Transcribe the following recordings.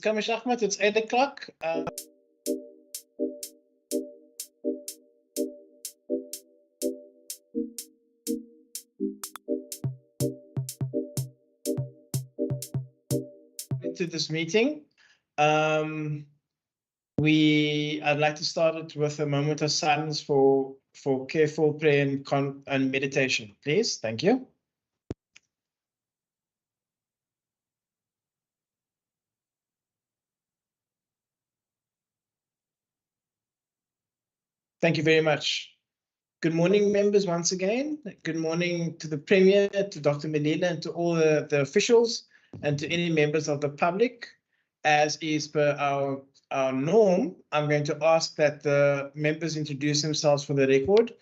Kamish Ahmed, it's 8 o'clock. To this meeting. I'd like to start it with a moment of silence for careful prayer and meditation, please. Thank you. Thank you very much. Good morning, members, once again. Good morning to the Premier, to Dr. Melina, and to all the officials, and to any members of the public. As is per our norm, I'm going to ask that the members introduce themselves for the record.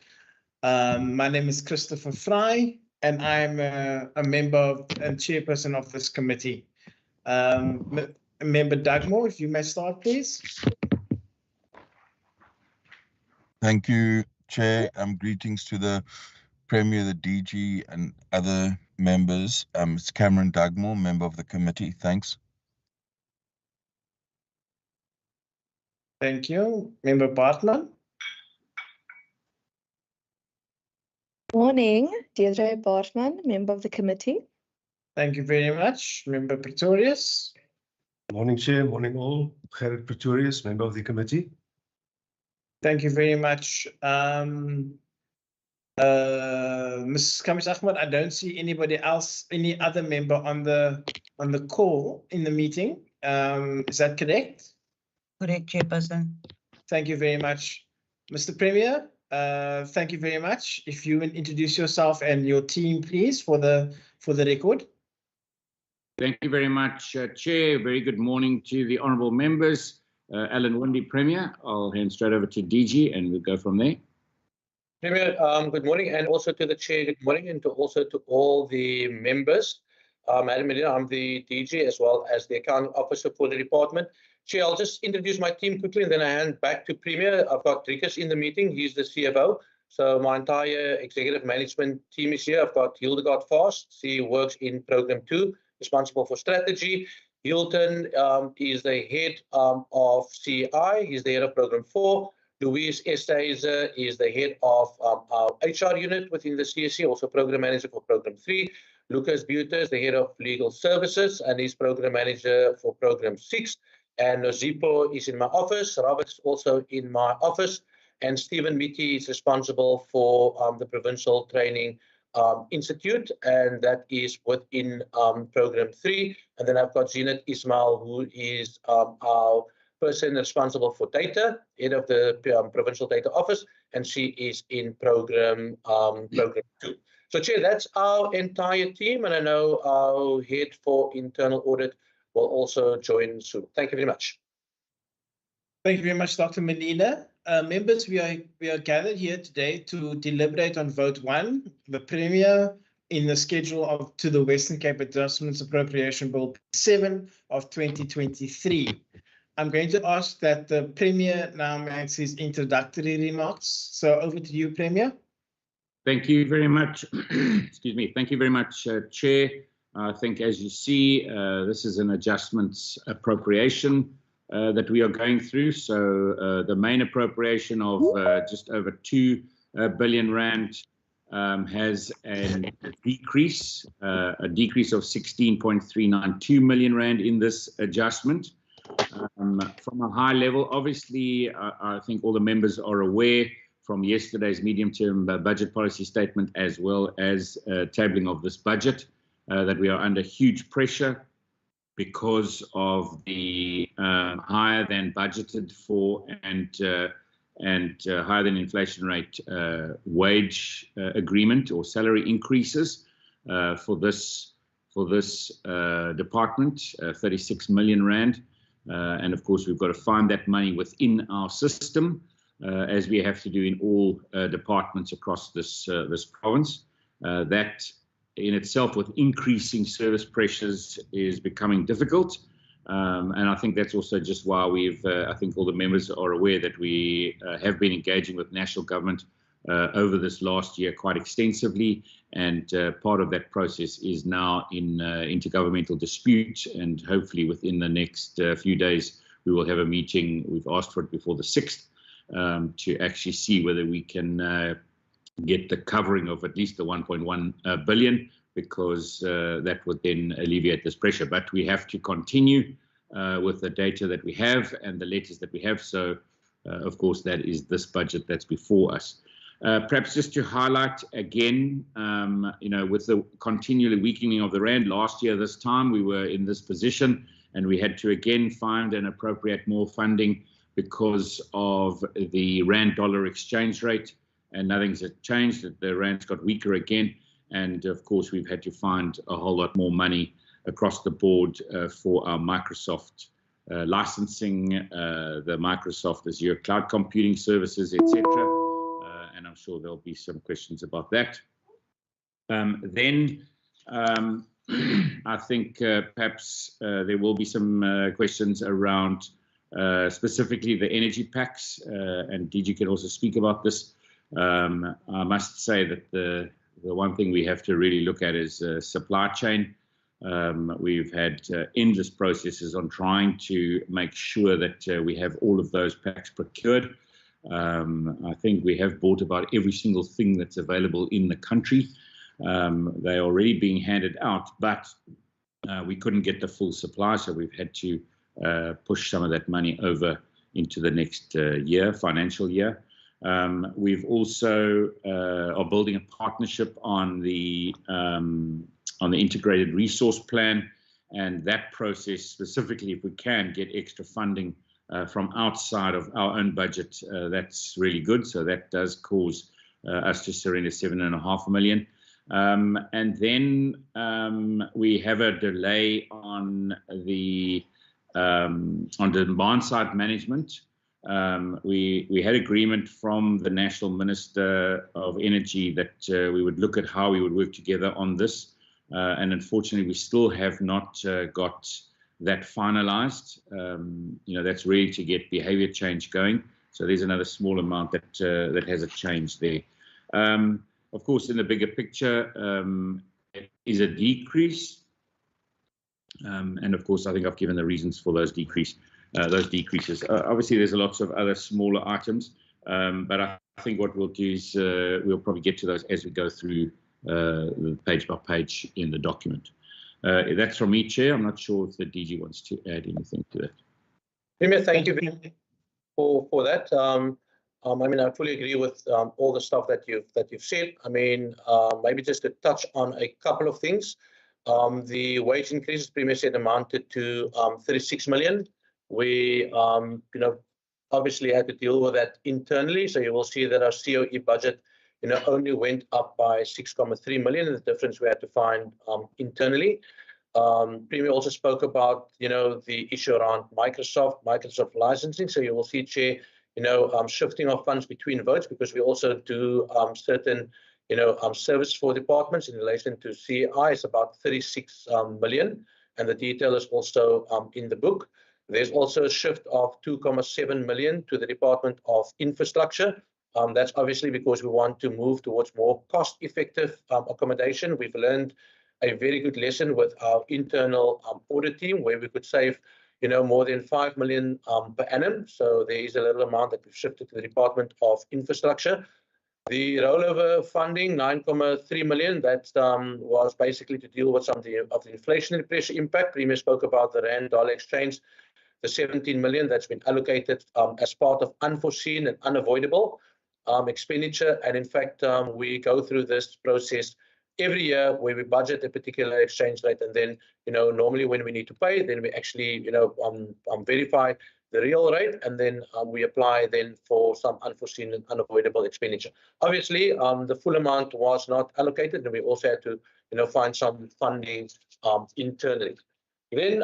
My name is Christopher Fry, and I'm a member and chairperson of this committee. Member Dugmore, if you may start, please. Thank you, Chair. Greetings to the Premier, the DG, and other members. It's Cameron Dugmore, member of the committee. Thanks. Thank you. Member Bartman. Morning, Deirdre Bartman, member of the committee. Thank you very much. Member Pretorius. Morning, Chair. Morning, all. Gerrit Pretorius, member of the committee. Thank you very much. Ms. Kamish Ahmed, I don't see anybody else, any other member on the call in the meeting. Is that correct? Correct, Chairperson. Thank you very much. Mr. Premier, thank you very much. If you will introduce yourself and your team, please, for the record. Thank you very much, Chair. Very good morning to the honourable members. Alan Windy, Premier. I'll hand straight over to DG and we'll go from there. Premier, good morning, and also to the Chair, good morning, and also to all the members. Madam Melina, I'm the DG as well as the Accounting Officer for the department. Chair, I'll just introduce my team quickly and then I hand back to Premier. I've got Rikus in the meeting, he's the CFO. So my entire executive management team is here. I've got Hildegard Fast, she works in Program 2, responsible for strategy. Hilton is the head of CI, he's the head of Program 4. Louise Esteizer is the head of our HR unit within the CSC, also program manager for Program 3. Lucas Buter is the head of legal services and he's program manager for Program 6. And Nozipo is in my office. Robert is also in my office. And Stephen Mitty is responsible for the Provincial Training Institute, and that is within Program 3. And then I've got Zinat Ismail, who is our person responsible for data, head of the Provincial Data Office, and she is in Program 2. So, Chair, that's our entire team, and I know our head for internal audit will also join soon. Thank you very much. Thank you very much, Dr. Melina. Members, we are gathered here today to deliberate on vote 1, the Premier in the schedule to the Western Cape Adjustments Appropriation Bill 7 of 2023. I'm going to ask that the Premier now makes his introductory remarks. So over to you, Premier. Thank you very much. Excuse me. Thank you very much, Chair. I think, as you see, this is an adjustments appropriation that we are going through. So the main appropriation of just over 2 billion rand has a decrease of 16.392 million rand in this adjustment. From a high level, obviously, I think all the members are aware from yesterday's medium-term budget policy statement, as well as tabling of this budget, that we are under huge pressure because of the higher than budgeted for and higher than inflation rate wage agreement or salary increases for this department, 36 million rand. And of course, we've got to find that money within our system, as we have to do in all departments across this province. That in itself, with increasing service pressures, is becoming difficult. And I think that's also just why I think all the members are aware that we have been engaging with national government over this last year quite extensively, and part of that process is now in intergovernmental dispute, and hopefully within the next few days we will have a meeting. We've asked for it before the 6th to actually see whether we can get the covering of at least the 1.1 billion, because that would then alleviate this pressure. But we have to continue with the data that we have and the letters that we have. So, of course, that is this budget that's before us. Perhaps just to highlight again, with the continually weakening of the rand last year, this time we were in this position, and we had to again find and appropriate more funding because of the rand-dollar exchange rate, and nothing's changed. The rand's got weaker again, and of course we've had to find a whole lot more money across the board for our Microsoft licensing, the Microsoft Azure cloud computing services, etc. And I'm sure there'll be some questions about that. I think perhaps there will be some questions around specifically the energy packs, and DG can also speak about this. I must say that the one thing we have to really look at is supply chain. We've had endless processes on trying to make sure that we have all of those packs procured. I think we have bought about every single thing that's available in the country. They're already being handed out, but we couldn't get the full supply, so we've had to push some of that money over into the next financial year. We've also are building a partnership on the integrated resource plan, and that process specifically, if we can get extra funding from outside of our own budget, that's really good. So that does cause us to surrender 7.5 million. And then we have a delay on the demand side management. We had agreement from the National Minister of Energy that we would look at how we would work together on this. And unfortunately, we still have not got that finalized. That's really to get behavior change going. So there's another small amount that has a change there. Of course, in the bigger picture, it is a decrease. And of course, I think I've given the reasons for those decreases. Obviously, there's lots of other smaller items, but I think what we'll do is we'll probably get to those as we go through page by page in the document. That's from me, Chair. I'm not sure if the DG wants to add anything to that. Premier, thank you for that. I fully agree with all the stuff that you've said. Maybe just to touch on a couple of things. The wage increases, Premier said, amounted to 36 million. We, obviously had to deal with that internally. So you will see that our COE budget, only went up by 6.3 million. And the difference we had to find internally. Premier also spoke about, the issue around Microsoft licensing. So you will see, Chair, shifting of funds between votes, because we also do certain, service for departments in relation to CI is about 36 million. And the detail is also in the book. There's also a shift of 2.7 million to the Department of Infrastructure. That's obviously because we want to move towards more cost-effective accommodation. We've learned a very good lesson with our internal audit team, where we could save, more than 5 million per annum. So there is a little amount that we've shifted to the Department of Infrastructure. The rollover funding, 9.3 million, that was basically to deal with some of the inflationary pressure impact. Premier spoke about the rand-dollar exchange, the 17 million that's been allocated as part of unforeseen and unavoidable expenditure. And in fact, we go through this process every year where we budget a particular exchange rate, and then, normally when we need to pay, then we actually, verify the real rate, and then we apply then for some unforeseen and unavoidable expenditure. Obviously, the full amount was not allocated, and we also had to, find some funding internally. Then,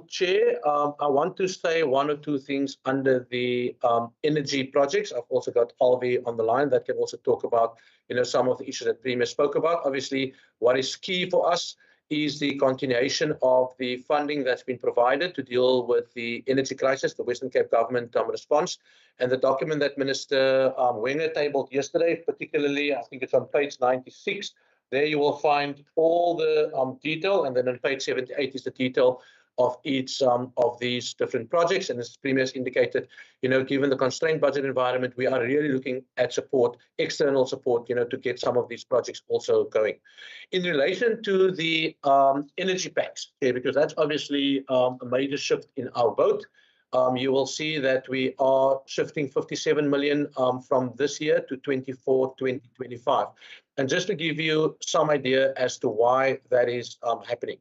Chair, I want to say one or two things under the energy projects. I've also got Alvi on the line that can also talk about, some of the issues that Premier spoke about. Obviously, what is key for us is the continuation of the funding that's been provided to deal with the energy crisis, the Western Cape government response, and the document that Minister Wenger tabled yesterday, particularly, I think it's on page 96. There you will find all the detail, and then on page 78 is the detail of each of these different projects. And as the Premier has indicated, given the constrained budget environment, we are really looking at support, external support, to get some of these projects also going. In relation to the energy packs, okay, because that's obviously a major shift in our boat. You will see that we are shifting 57 million from this year to 2025. And just to give you some idea as to why that is happening.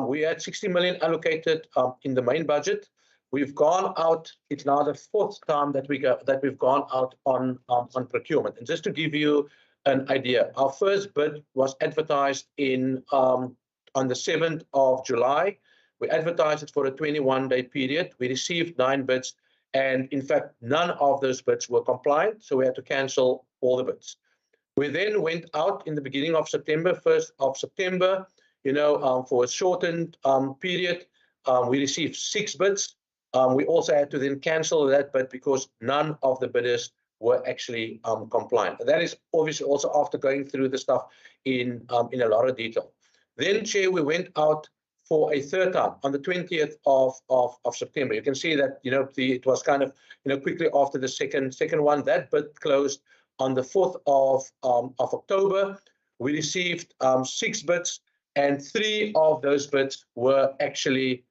We had 60 million allocated in the main budget. We've gone out. It's now the fourth time that we've gone out on procurement. And just to give you an idea, our first bid was advertised on the 7th of July. We advertised it for a 21-day period. We received 9 bids, and in fact, none of those bids were compliant. So we had to cancel all the bids. We then went out in the beginning of September, 1st of September. For a shortened period, we received 6 bids. We also had to then cancel that bid because none of the bidders were actually compliant. And that is obviously also after going through the stuff in a lot of detail. Then, Chair, we went out for a third time on the 20th of September. You can see that it was kind of quickly after the second one. That bid closed on the 4th of October. We received 6 bids. And 3 of those bids were actually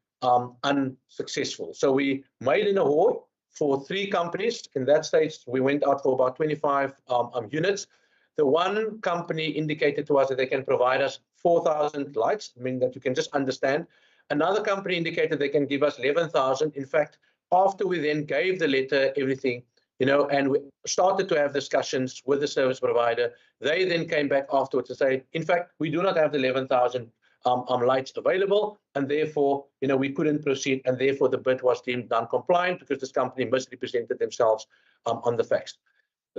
unsuccessful. So we made an award for 3 companies. In that stage, we went out for about 25 units. The one company indicated to us that they can provide us 4,000 lights. I mean, that you can just understand. Another company indicated they can give us 11,000. In fact, after we then gave the letter, everything, and we started to have discussions with the service provider, they then came back afterwards to say, in fact, we do not have the 11,000 lights available, and therefore, we couldn't proceed, and therefore the bid was deemed non-compliant because this company misrepresented themselves on the facts.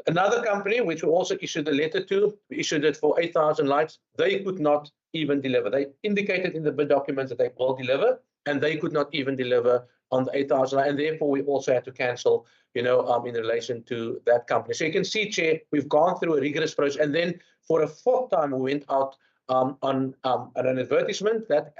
Another company, which we also issued a letter to, we issued it for 8,000 lights. They could not even deliver. They indicated in the bid documents that they will deliver, and they could not even deliver on the 8,000, and therefore we also had to cancel, in relation to that company. So you can see, Chair, we've gone through a rigorous process, and then for a 4th time we went out on an advertisement that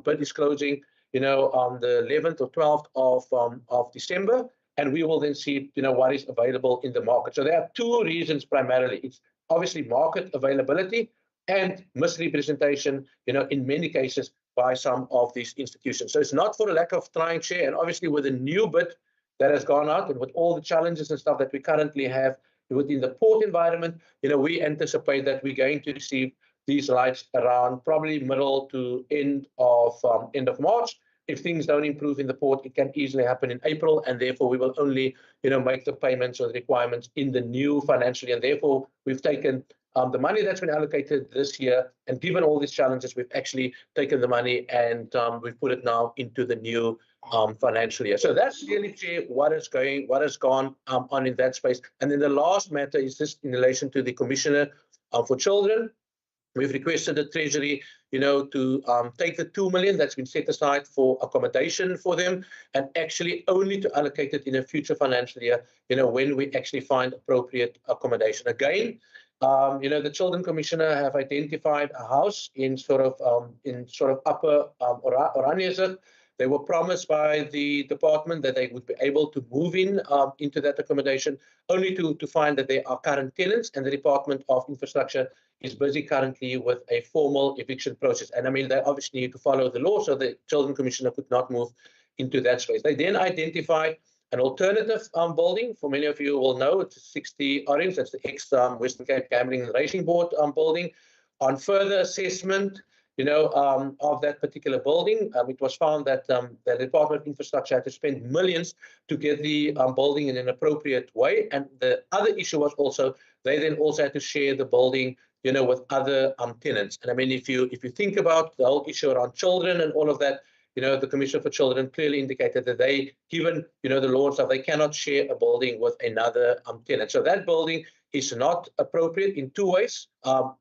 bid is closing, on the 11th or 12th of December, and we will then see, what is available in the market. So there are 2 reasons primarily. It's obviously market availability and misrepresentation, in many cases by some of these institutions. So it's not for a lack of trying, Chair, and obviously with a new bid that has gone out and with all the challenges and stuff that we currently have within the port environment, we anticipate that we're going to receive these lights around probably middle to end of March. If things don't improve in the port, it can easily happen in April, and therefore we will only, make the payments or the requirements in the new financial year. And therefore, we've taken the money that's been allocated this year, and given all these challenges, we've actually taken the money and we've put it now into the new financial year. So that's really, Chair, what has gone on in that space. And then the last matter is just in relation to the Commissioner for Children. We've requested the Treasury, to take the 2 million that's been set aside for accommodation for them and actually only to allocate it in a future financial year, when we actually find appropriate accommodation. Again, the Children Commissioner have identified a house in sort of upper Oranje. They were promised by the department that they would be able to move into that accommodation, only to find that they are current tenants, and the Department of Infrastructure is busy currently with a formal eviction process. And I mean, they obviously need to follow the law, so the Children Commissioner could not move into that space. They then identified an alternative building. For many of you will know, it's 60 Orange, that's the ex-Western Cape Gambling and Racing Board building. On further assessment, of that particular building, it was found that the Department of Infrastructure had to spend millions to get the building in an appropriate way. And the other issue was also, they then also had to share the building, with other tenants. And I mean, if you think about the whole issue around children and all of that, the Commissioner for Children clearly indicated that they, given, the law and stuff, they cannot share a building with another tenant. So that building is not appropriate in two ways.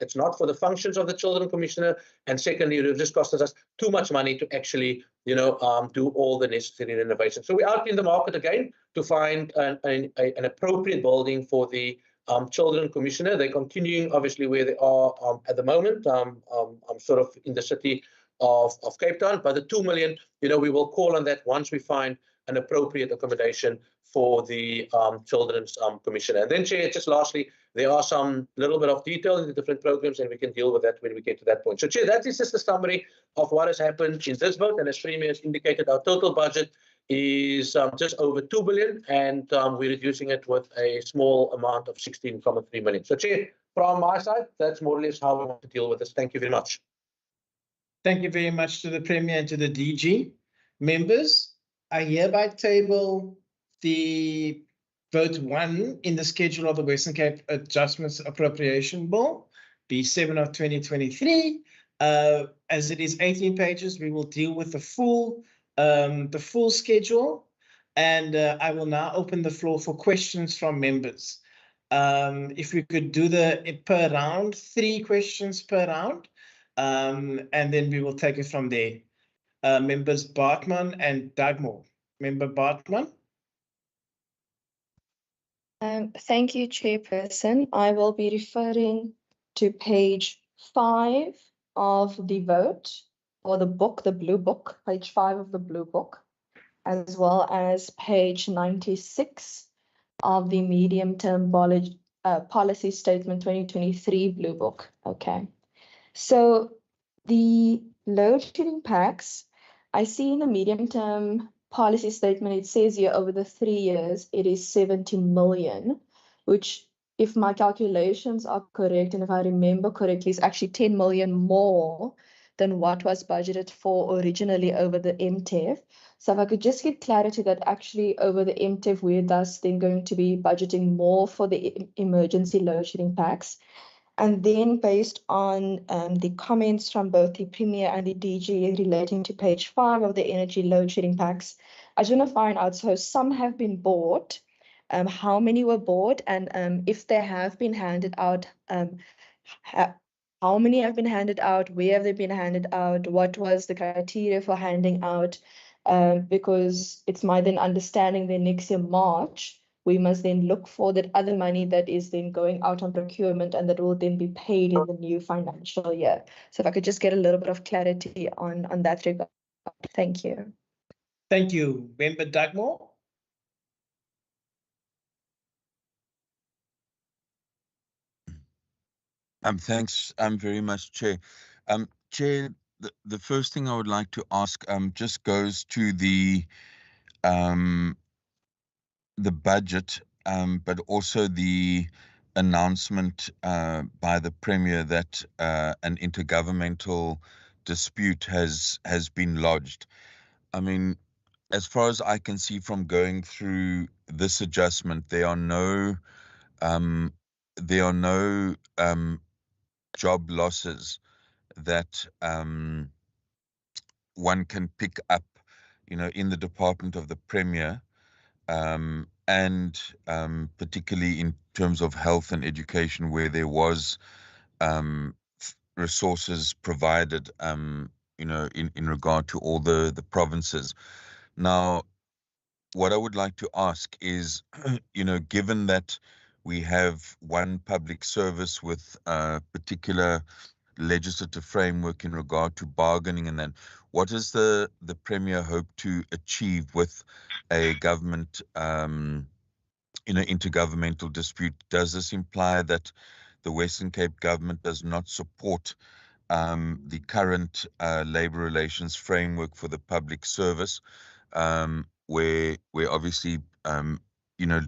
It's not for the functions of the Children Commissioner, and secondly, it just costs us too much money to actually, do all the necessary renovations. So we're out in the market again to find an appropriate building for the Children Commissioner. They're continuing, obviously, where they are at the moment. I'm sort of in the city of Cape Town, but the 2 million, we will call on that once we find an appropriate accommodation for the Children's Commissioner. And then, Chair, just lastly, there are some little bit of detail in the different programs, and we can deal with that when we get to that point. So, Chair, that is just a summary of what has happened in this vote. And as Premier has indicated, our total budget is just over 2 billion, and we're reducing it with a small amount of 16.3 million. So, Chair, from my side, that's more or less how we want to deal with this. Thank you very much. Thank you very much to the Premier and to the DG. Members, I hereby table the vote 1 in the schedule of the Western Cape Adjustments Appropriation Bill, B7 of 2023. As it is 18 pages, we will deal with the full schedule, and I will now open the floor for questions from members. If we could do per round, 3 questions per round, and then we will take it from there. Members Bartman and Dugmore. Member Bartman. Thank you, Chairperson. I will be referring to page 5 of the vote, or the book, the blue book, page 5 of the blue book, as well as page 96 of the medium-term policy statement 2023 blue book. Okay. So the load shedding packs, I see in the medium-term policy statement, it says here over the 3 years, it is 70 million, which, if my calculations are correct, and if I remember correctly, is actually 10 million more than what was budgeted for originally over the MTEF. So if I could just get clarity that actually over the MTEF, we're thus then going to be budgeting more for the emergency load shedding packs. And then based on the comments from both the Premier and the DG relating to page 5 of the energy load shedding packs, I just want to find out, so some have been bought, how many were bought, and if they have been handed out, how many have been handed out, where have they been handed out, what was the criteria for handing out, because it's my then understanding that next year, March, we must then look for that other money that is then going out on procurement, and that will then be paid in the new financial year. So if I could just get a little bit of clarity on that regard. Thank you. Thank you. Member Dugmore. Thanks very much, Chair. Chair, the first thing I would like to ask just goes to the budget, but also the announcement by the Premier that an intergovernmental dispute has been lodged. I mean, as far as I can see from going through this adjustment, there are no job losses that one can pick up, in the department of the Premier, and particularly in terms of health and education, where there was resources provided, in regard to all the provinces. Now, what I would like to ask is, given that we have one public service with a particular legislative framework in regard to bargaining, and then what does the Premier hope to achieve with a government, intergovernmental dispute? Does this imply that the Western Cape government does not support the current labor relations framework for the public service, where obviously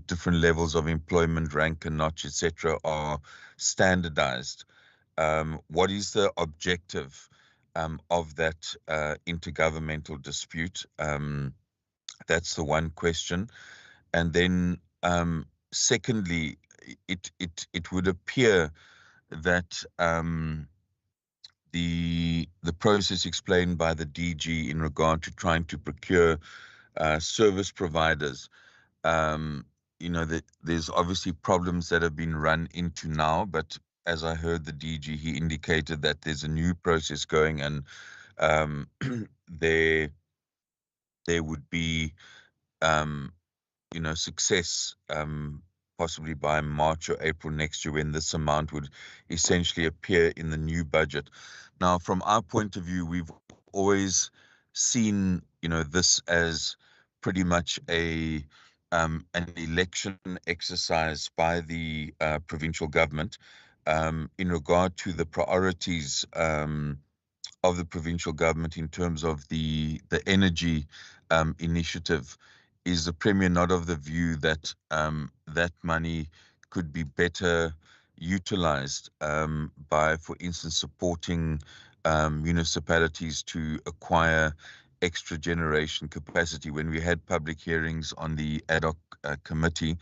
different levels of employment, rank and notch, etc., are standardized? What is the objective of that intergovernmental dispute? That's the one question. And then secondly, it would appear that the process explained by the DG in regard to trying to procure service providers you know, there's obviously problems that have been run into now, but as I heard the DG, he indicated that there's a new process going, and there would be, you know, success possibly by March or April next year, when this amount would essentially appear in the new budget. Now, from our point of view, we've always seen, you know, this as pretty much an election exercise by the provincial government in regard to the priorities of the provincial government in terms of the energy initiative. Is the Premier not of the view that that money could be better utilized by, for instance, supporting municipalities to acquire extra generation capacity? When we had public hearings on the ad hoc committee,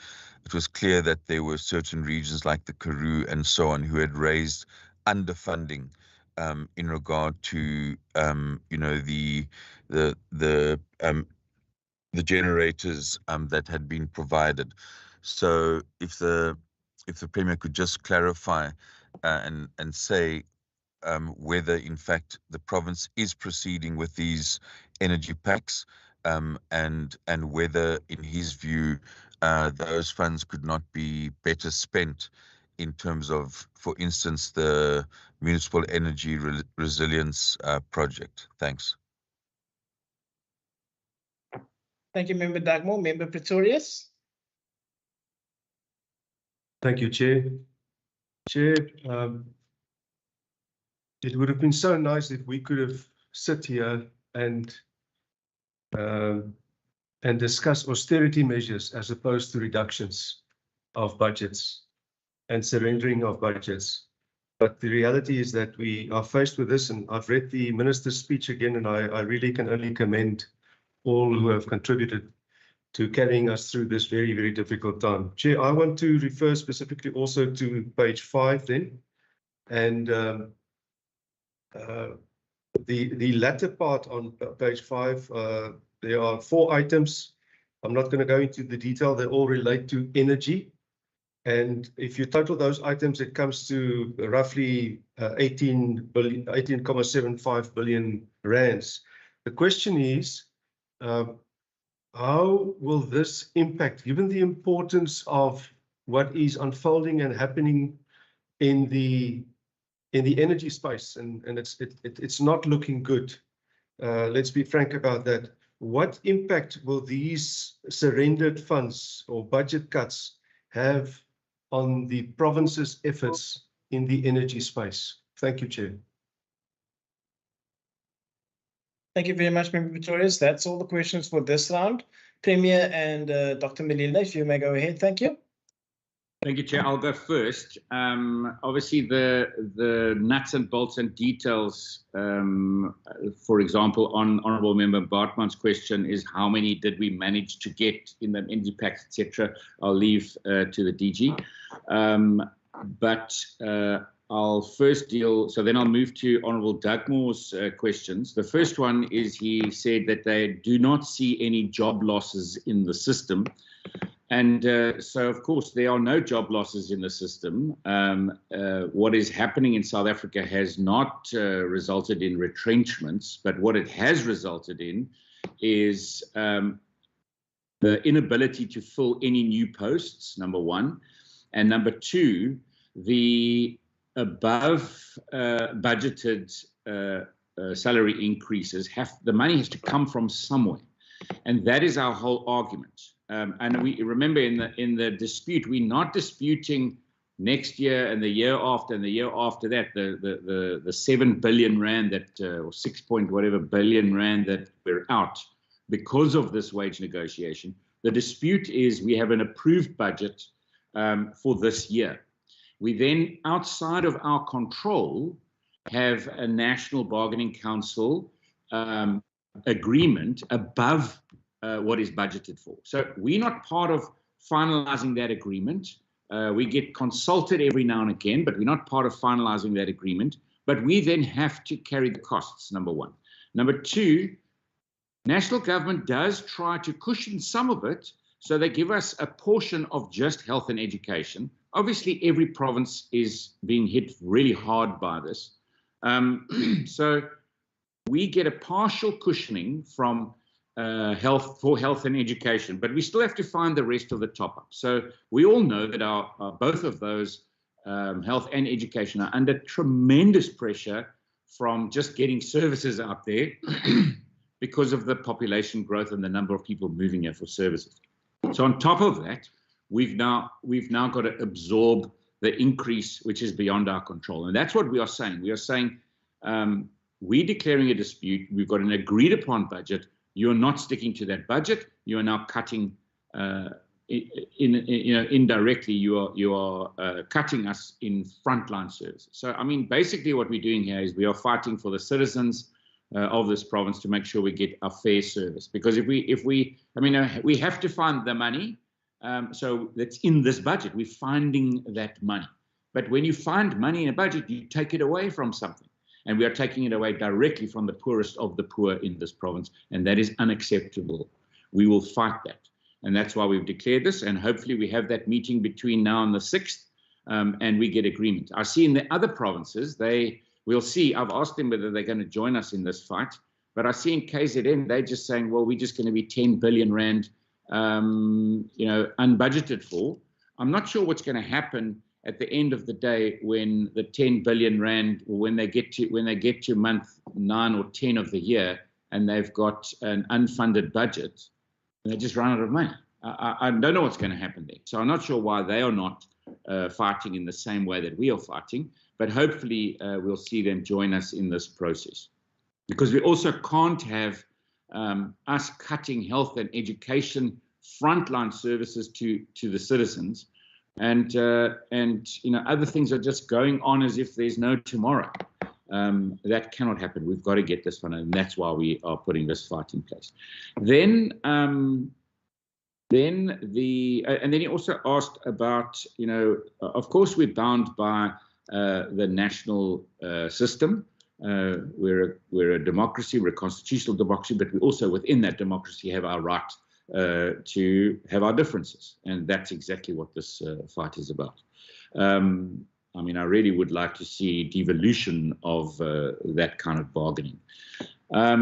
it was clear that there were certain regions like the Karoo and so on who had raised underfunding in regard to you know, the generators that had been provided. So if the Premier could just clarify and say whether in fact the province is proceeding with these energy packs, and whether in his view those funds could not be better spent in terms of, for instance, the municipal energy resilience project. Thanks. Thank you, Member Dugmore. Member Pretorius. Thank you, Chair. Chair, it would have been so nice if we could have sit here and discuss austerity measures as opposed to reductions of budgets and surrendering of budgets. But the reality is that we are faced with this, and I've read the Minister's speech again, and I really can only commend all who have contributed to carrying us through this very, very difficult time. Chair, I want to refer specifically also to page 5 then, and the latter part on page 5, there are 4 items. I'm not going to go into the detail. They all relate to energy. And if you total those items, it comes to roughly 18.75 billion rands. The question is, how will this impact, given the importance of what is unfolding and happening in the energy space, and it's not looking good. Let's be frank about that. What impact will these surrendered funds or budget cuts have on the province's efforts in the energy space? Thank you, Chair. Thank you very much, Member Pretorius. That's all the questions for this round. Premier and Dr. Melila, if you may go ahead. Thank you. Thank you, Chair. I'll go first. Obviously, the nuts and bolts and details, for example, on Honourable Member Bartman's question is how many did we manage to get in the energy packs, etc. I'll leave to the DG. But I'll first deal, so then I'll move to Honourable Dugmore's questions. The first one is he said that they do not see any job losses in the system. And so, of course, there are no job losses in the system. What is happening in South Africa has not resulted in retrenchments, but what it has resulted in is the inability to fill any new posts, number one. And number two, the above budgeted salary increases the money has to come from somewhere. And that is our whole argument. And we remember in the dispute, we're not disputing next year and the year after and the year after that, the 7 billion rand that, or 6 point whatever billion rand that we're out because of this wage negotiation. The dispute is we have an approved budget for this year. We then, outside of our control, have a National Bargaining Council agreement above what is budgeted for. So we're not part of finalizing that agreement. We get consulted every now and again, but we're not part of finalizing that agreement. But we then have to carry the costs, number one. Number two, national government does try to cushion some of it So they give us a portion of just health and education. Obviously, every province is being hit really hard by this. So we get a partial cushioning from health and education, but we still have to find the rest of the top-up. So we all know that our both of those health and education are under tremendous pressure from just getting services out there because of the population growth and the number of people moving here for services. So on top of that, we've now got to absorb the increase, which is beyond our control. And that's what we are saying. We are saying we're declaring a dispute. We've got an agreed upon budget. You're not sticking to that budget. You are now cutting, indirectly, you are cutting us in frontline services. So, I mean, basically what we're doing here is we are fighting for the citizens of this province to make sure we get a fair service. Because if we have to find the money. So that's in this budget. We're finding that money. But when you find money in a budget, you take it away from something. And we are taking it away directly from the poorest of the poor in this province. And that is unacceptable. We will fight that. And that's why we've declared this. And hopefully we have that meeting between now and the 6th, and we get agreement. I see in the other provinces, we'll see. I've asked them whether they're going to join us in this fight. But I see in KZN, they're just saying, well, we're just going to be 10 billion rand unbudgeted for. I'm not sure what's going to happen at the end of the day when the 10 billion rand, or when they get to month 9 or 10 of the year and they've got an unfunded budget and they just run out of money. I don't know what's going to happen there. So I'm not sure why they are not fighting in the same way that we are fighting, but hopefully we'll see them join us in this process. Because we also can't have us cutting health and education frontline services to the citizens, and other things are just going on as if there's no tomorrow. That cannot happen. We've got to get this one, and that's why we are putting this fight in place. Then he also asked about, of course we're bound by the national system. We're a democracy, we're a constitutional democracy, but we also within that democracy have our right to have our differences, and that's exactly what this fight is about. I mean, I really would like to see devolution of that kind of bargaining. I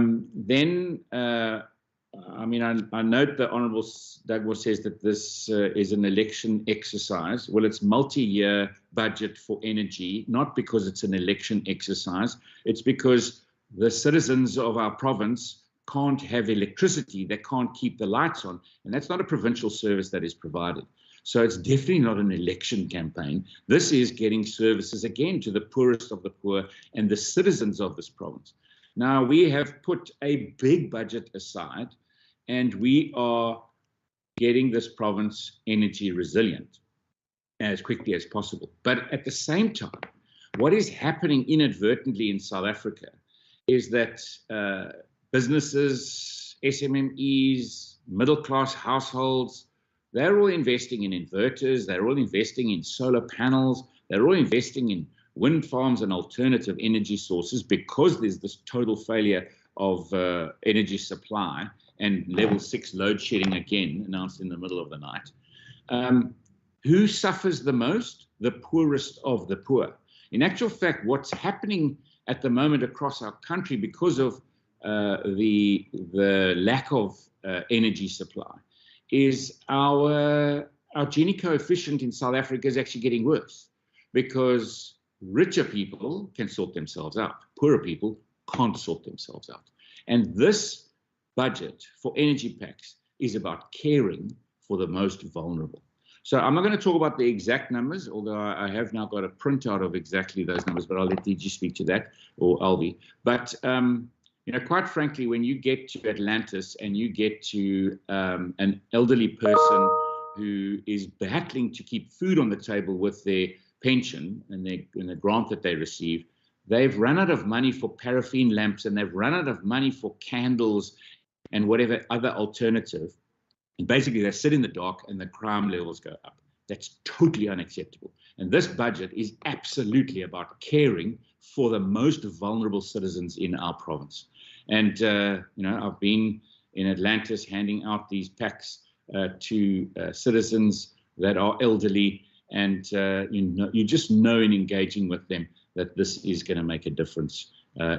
note the Honourable Douglas says that this is an election exercise. Well, it's multi-year budget for energy, not because it's an election exercise. It's because the citizens of our province can't have electricity. They can't keep the lights on. And that's not a provincial service that is provided. So it's definitely not an election campaign. This is getting services, again, to the poorest of the poor and the citizens of this province. Now, we have put a big budget aside, and we are getting this province energy resilient as quickly as possible. But at the same time, what is happening inadvertently in South Africa is that businesses, SMMEs, middle-class households, they're all investing in inverters, they're all investing in solar panels, they're all investing in wind farms and alternative energy sources because there's this total failure of energy supply and level 6 load shedding again announced in the middle of the night. Who suffers the most? The poorest of the poor. In actual fact, what's happening at the moment across our country because of the lack of energy supply is our Gini coefficient in South Africa is actually getting worse because richer people can sort themselves out. Poorer people can't sort themselves out. And this budget for energy packs is about caring for the most vulnerable. So I'm not going to talk about the exact numbers, although I have now got a printout of exactly those numbers, but I'll let DG speak to that, or Albi. But quite frankly, when you get to Atlantis and you get to an elderly person who is battling to keep food on the table with their pension and the grant that they receive, they've run out of money for paraffin lamps and they've run out of money for candles and whatever other alternative. And basically, they sit in the dark and the crime levels go up. That's totally unacceptable. And this budget is absolutely about caring for the most vulnerable citizens in our province. And, I've been in Atlantis handing out these packs to citizens that are elderly, and you just know in engaging with them that this is going to make a difference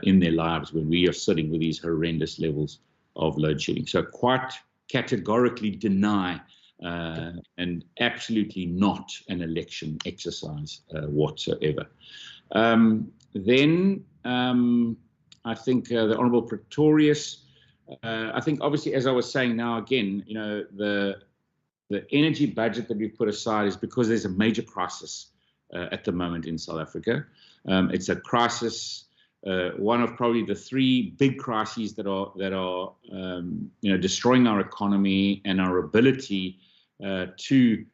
in their lives when we are sitting with these horrendous levels of load shedding. So quite categorically deny and absolutely not an election exercise whatsoever. Then I think the Honourable Pretorius, I think obviously, as I was saying now again, the energy budget that we've put aside is because there's a major crisis at the moment in South Africa. It's a crisis, one of probably the three big crises that are destroying our economy and our ability to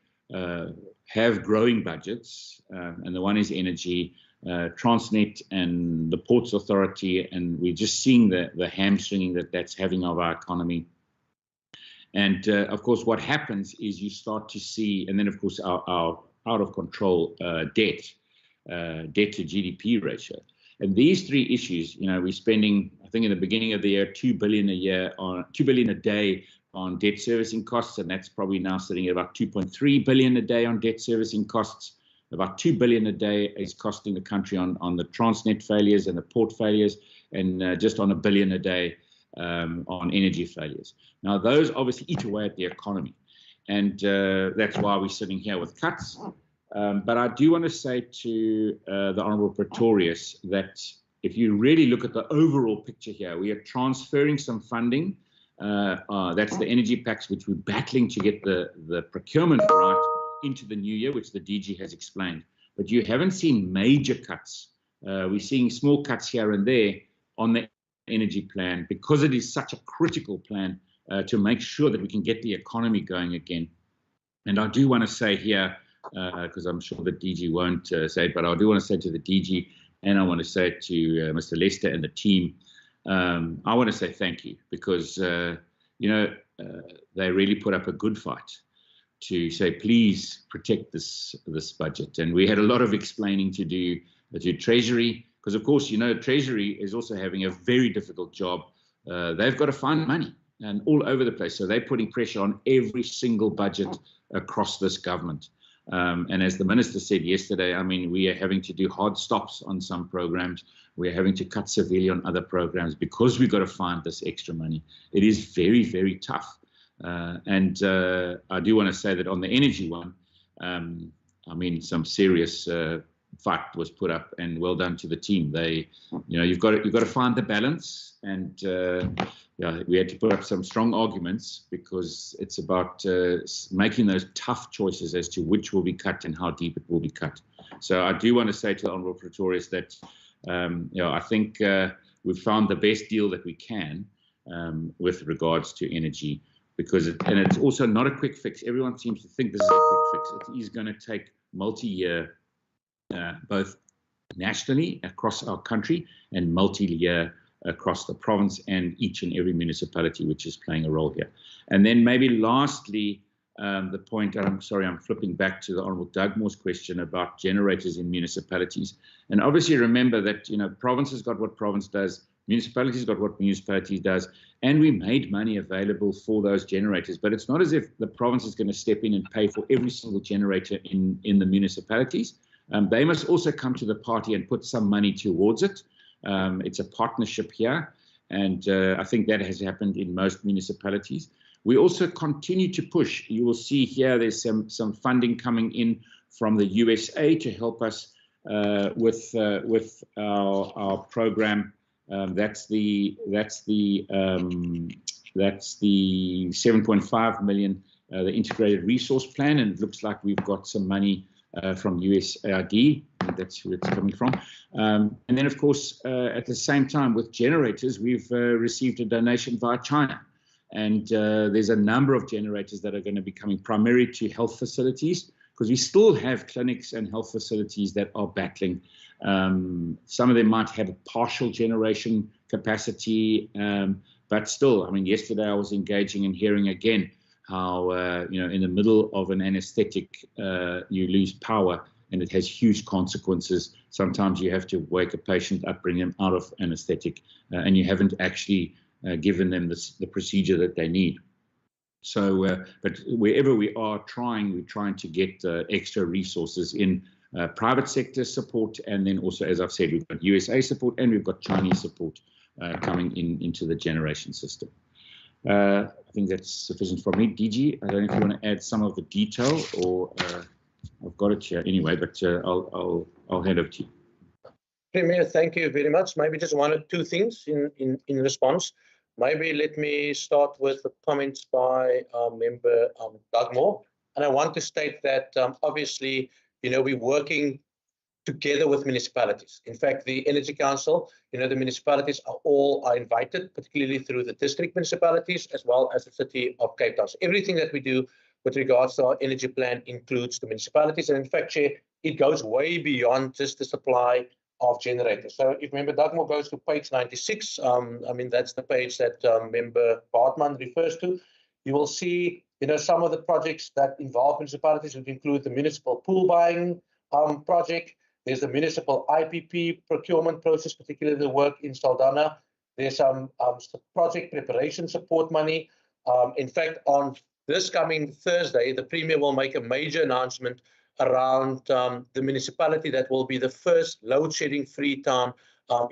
have growing budgets. And the one is energy, Transnet and the Ports Authority, and we're just seeing the hamstringing that's having of our economy. And of course, what happens is you start to see, and then of course our out of control debt to GDP ratio. And these three issues, we're spending, I think in the beginning of the year, $2 billion a day on debt servicing costs, and that's probably now sitting at about 2.3 billion a day on debt servicing costs. About 2 billion a day is costing the country on the Transnet failures and the port failures, and just on 1 billion a day on energy failures. Now, those obviously eat away at the economy, and that's why we're sitting here with cuts. But I do want to say to the Honourable Pretorius that if you really look at the overall picture here, we are transferring some funding. That's the energy packs, which we're battling to get the procurement right into the new year, which the DG has explained. But you haven't seen major cuts. We're seeing small cuts here and there on the energy plan, because it is such a critical plan to make sure that we can get the economy going again. And I do want to say here, because I'm sure the DG won't say it, but I do want to say to the DG, and I want to say to Mr. Lester and the team, I want to say thank you, because they really put up a good fight to say, please protect this budget. And we had a lot of explaining to do to Treasury, because of course, Treasury is also having a very difficult job. They've got to find money and all over the place. So they're putting pressure on every single budget across this government. And as the Minister said yesterday, I mean, we are having to do hard stops on some programs. We're having to cut severely on other programs because we've got to find this extra money. It is very, very tough. And I do want to say that on the energy one, I mean, some serious fight was put up, and well done to the team. They, you've got to find the balance, and we had to put up some strong arguments, because it's about making those tough choices as to which will be cut and how deep it will be cut. So I do want to say to the Honourable Pretorius that I think we've found the best deal that we can with regards to energy, because it's also not a quick fix. Everyone seems to think this is a quick fix. It is going to take multi-year, both nationally across our country and multi-year across the province and each and every municipality which is playing a role here. And then maybe lastly, the point, I'm sorry, I'm flipping back to the Honourable Dugmore's question about generators in municipalities. And obviously remember that, province has got what province does, municipalities got what municipalities does, and we made money available for those generators. But it's not as if the province is going to step in and pay for every single generator in the municipalities. They must also come to the party and put some money towards it. It's a partnership here, and I think that has happened in most municipalities. We also continue to push. You will see here there's some funding coming in from the USA to help us with our program. That's the 7.5 million, the integrated resource plan, and it looks like we've got some money from USAID. That's where it's coming from. And then, of course, at the same time with generators, we've received a donation via China. And there's a number of generators that are going to be coming primarily to health facilities, because we still have clinics and health facilities that are battling. Some of them might have a partial generation capacity, but still, I mean, yesterday I was engaging and hearing again how, in the middle of an anesthetic, you lose power, and it has huge consequences. Sometimes you have to wake a patient up, bring them out of anesthetic, and you haven't actually given them the procedure that they need. So, but wherever we're trying to get extra resources in private sector support, and then also, as I've said, we've got USA support and we've got Chinese support coming into the generation system. I think that's sufficient for me. DG, I don't know if you want to add some of the detail, or I've got it here anyway, but I'll hand over to you. Premier, thank you very much. Maybe just one or two things in response. Maybe let me start with the comments by Member Dugmore. And I want to state that obviously, we're working together with municipalities. In fact, the Energy Council, the municipalities are invited, particularly through the district municipalities, as well as the city of Cape Town. So everything that we do with regards to our energy plan includes the municipalities. And in fact, Chair, it goes way beyond just the supply of generators. So if Member Dugmore goes to page 96, that's the page that Member Bartman refers to, you will see, some of the projects that involve municipalities, which include the municipal pool buying project. There's the municipal IPP procurement process, particularly the work in Saldanha. There's some project preparation support money. In fact, on this coming Thursday, the Premier will make a major announcement around the municipality that will be the first load shedding free town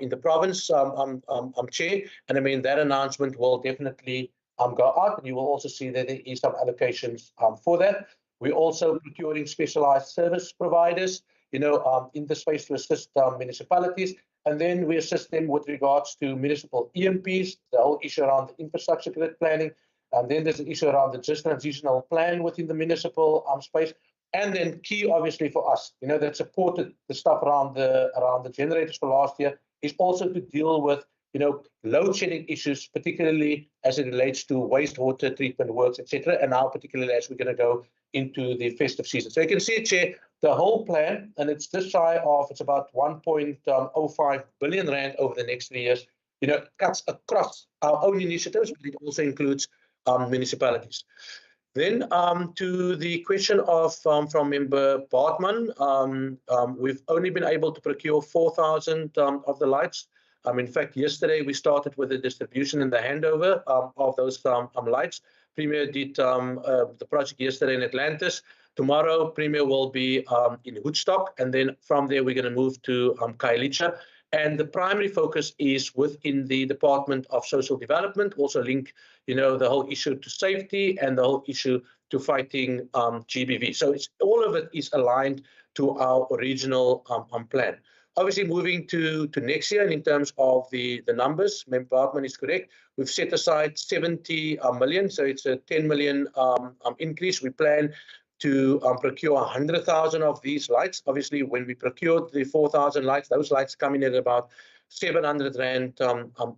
in the province, Chair. And that announcement will definitely go out, and you will also see that there is some allocations for that. We're also procuring specialized service providers, in the space to assist municipalities. And then we assist them with regards to municipal EMPs, the whole issue around the infrastructure grid planning. And then there's an issue around the just transitional plan within the municipal space. And then key, obviously, for us, that supported the stuff around the generators for last year, is also to deal with, load shedding issues, particularly as it relates to wastewater treatment works, etc. And now, particularly as we're going to go into the festive season. So you can see, Chair, the whole plan, and it's just shy of, it's about 1.05 billion rand over the next 3 years, cuts across our own initiatives, but it also includes municipalities. Then to the question of from Member Bartman, we've only been able to procure 4,000 of the lights. In fact, yesterday we started with the distribution and the handover of those lights. Premier did the project yesterday in Atlantis. Tomorrow, Premier will be in Hoedstock, and then from there we're going to move to Khayelitsha. And the primary focus is within the Department of Social Development, also link, the whole issue to safety and the whole issue to fighting GBV. So all of it is aligned to our original plan. Obviously, moving to next year, and in terms of the numbers, Member Bartman is correct. We've set aside 70 million, so it's a 10 million increase. We plan to procure 100,000 of these lights. Obviously, when we procured the 4,000 lights, those lights come in at about 700 rand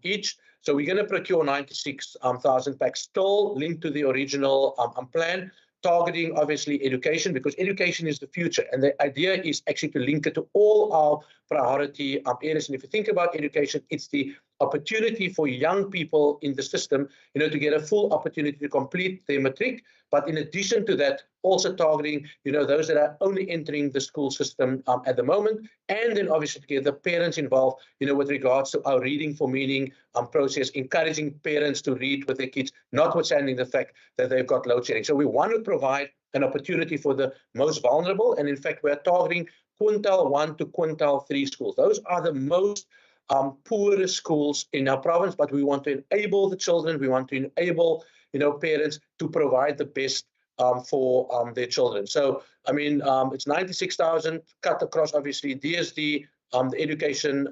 each. So we're going to procure 96,000 packs, still linked to the original plan, targeting obviously education, because education is the future. And the idea is actually to link it to all our priority areas. And if you think about education, it's the opportunity for young people in the system, to get a full opportunity to complete their matric. But in addition to that, also targeting, those that are only entering the school system at the moment. And then obviously to get the parents involved, with regards to our reading for meaning process, encouraging parents to read with their kids, notwithstanding the fact that they've got load shedding. So we want to provide an opportunity for the most vulnerable. And in fact, we're targeting quintile 1 to quintile 3 schools. Those are the most poorest schools in our province, but we want to enable the children. We want to enable, parents to provide the best for their children. So, it's 96,000 cut across, obviously, DSD, the education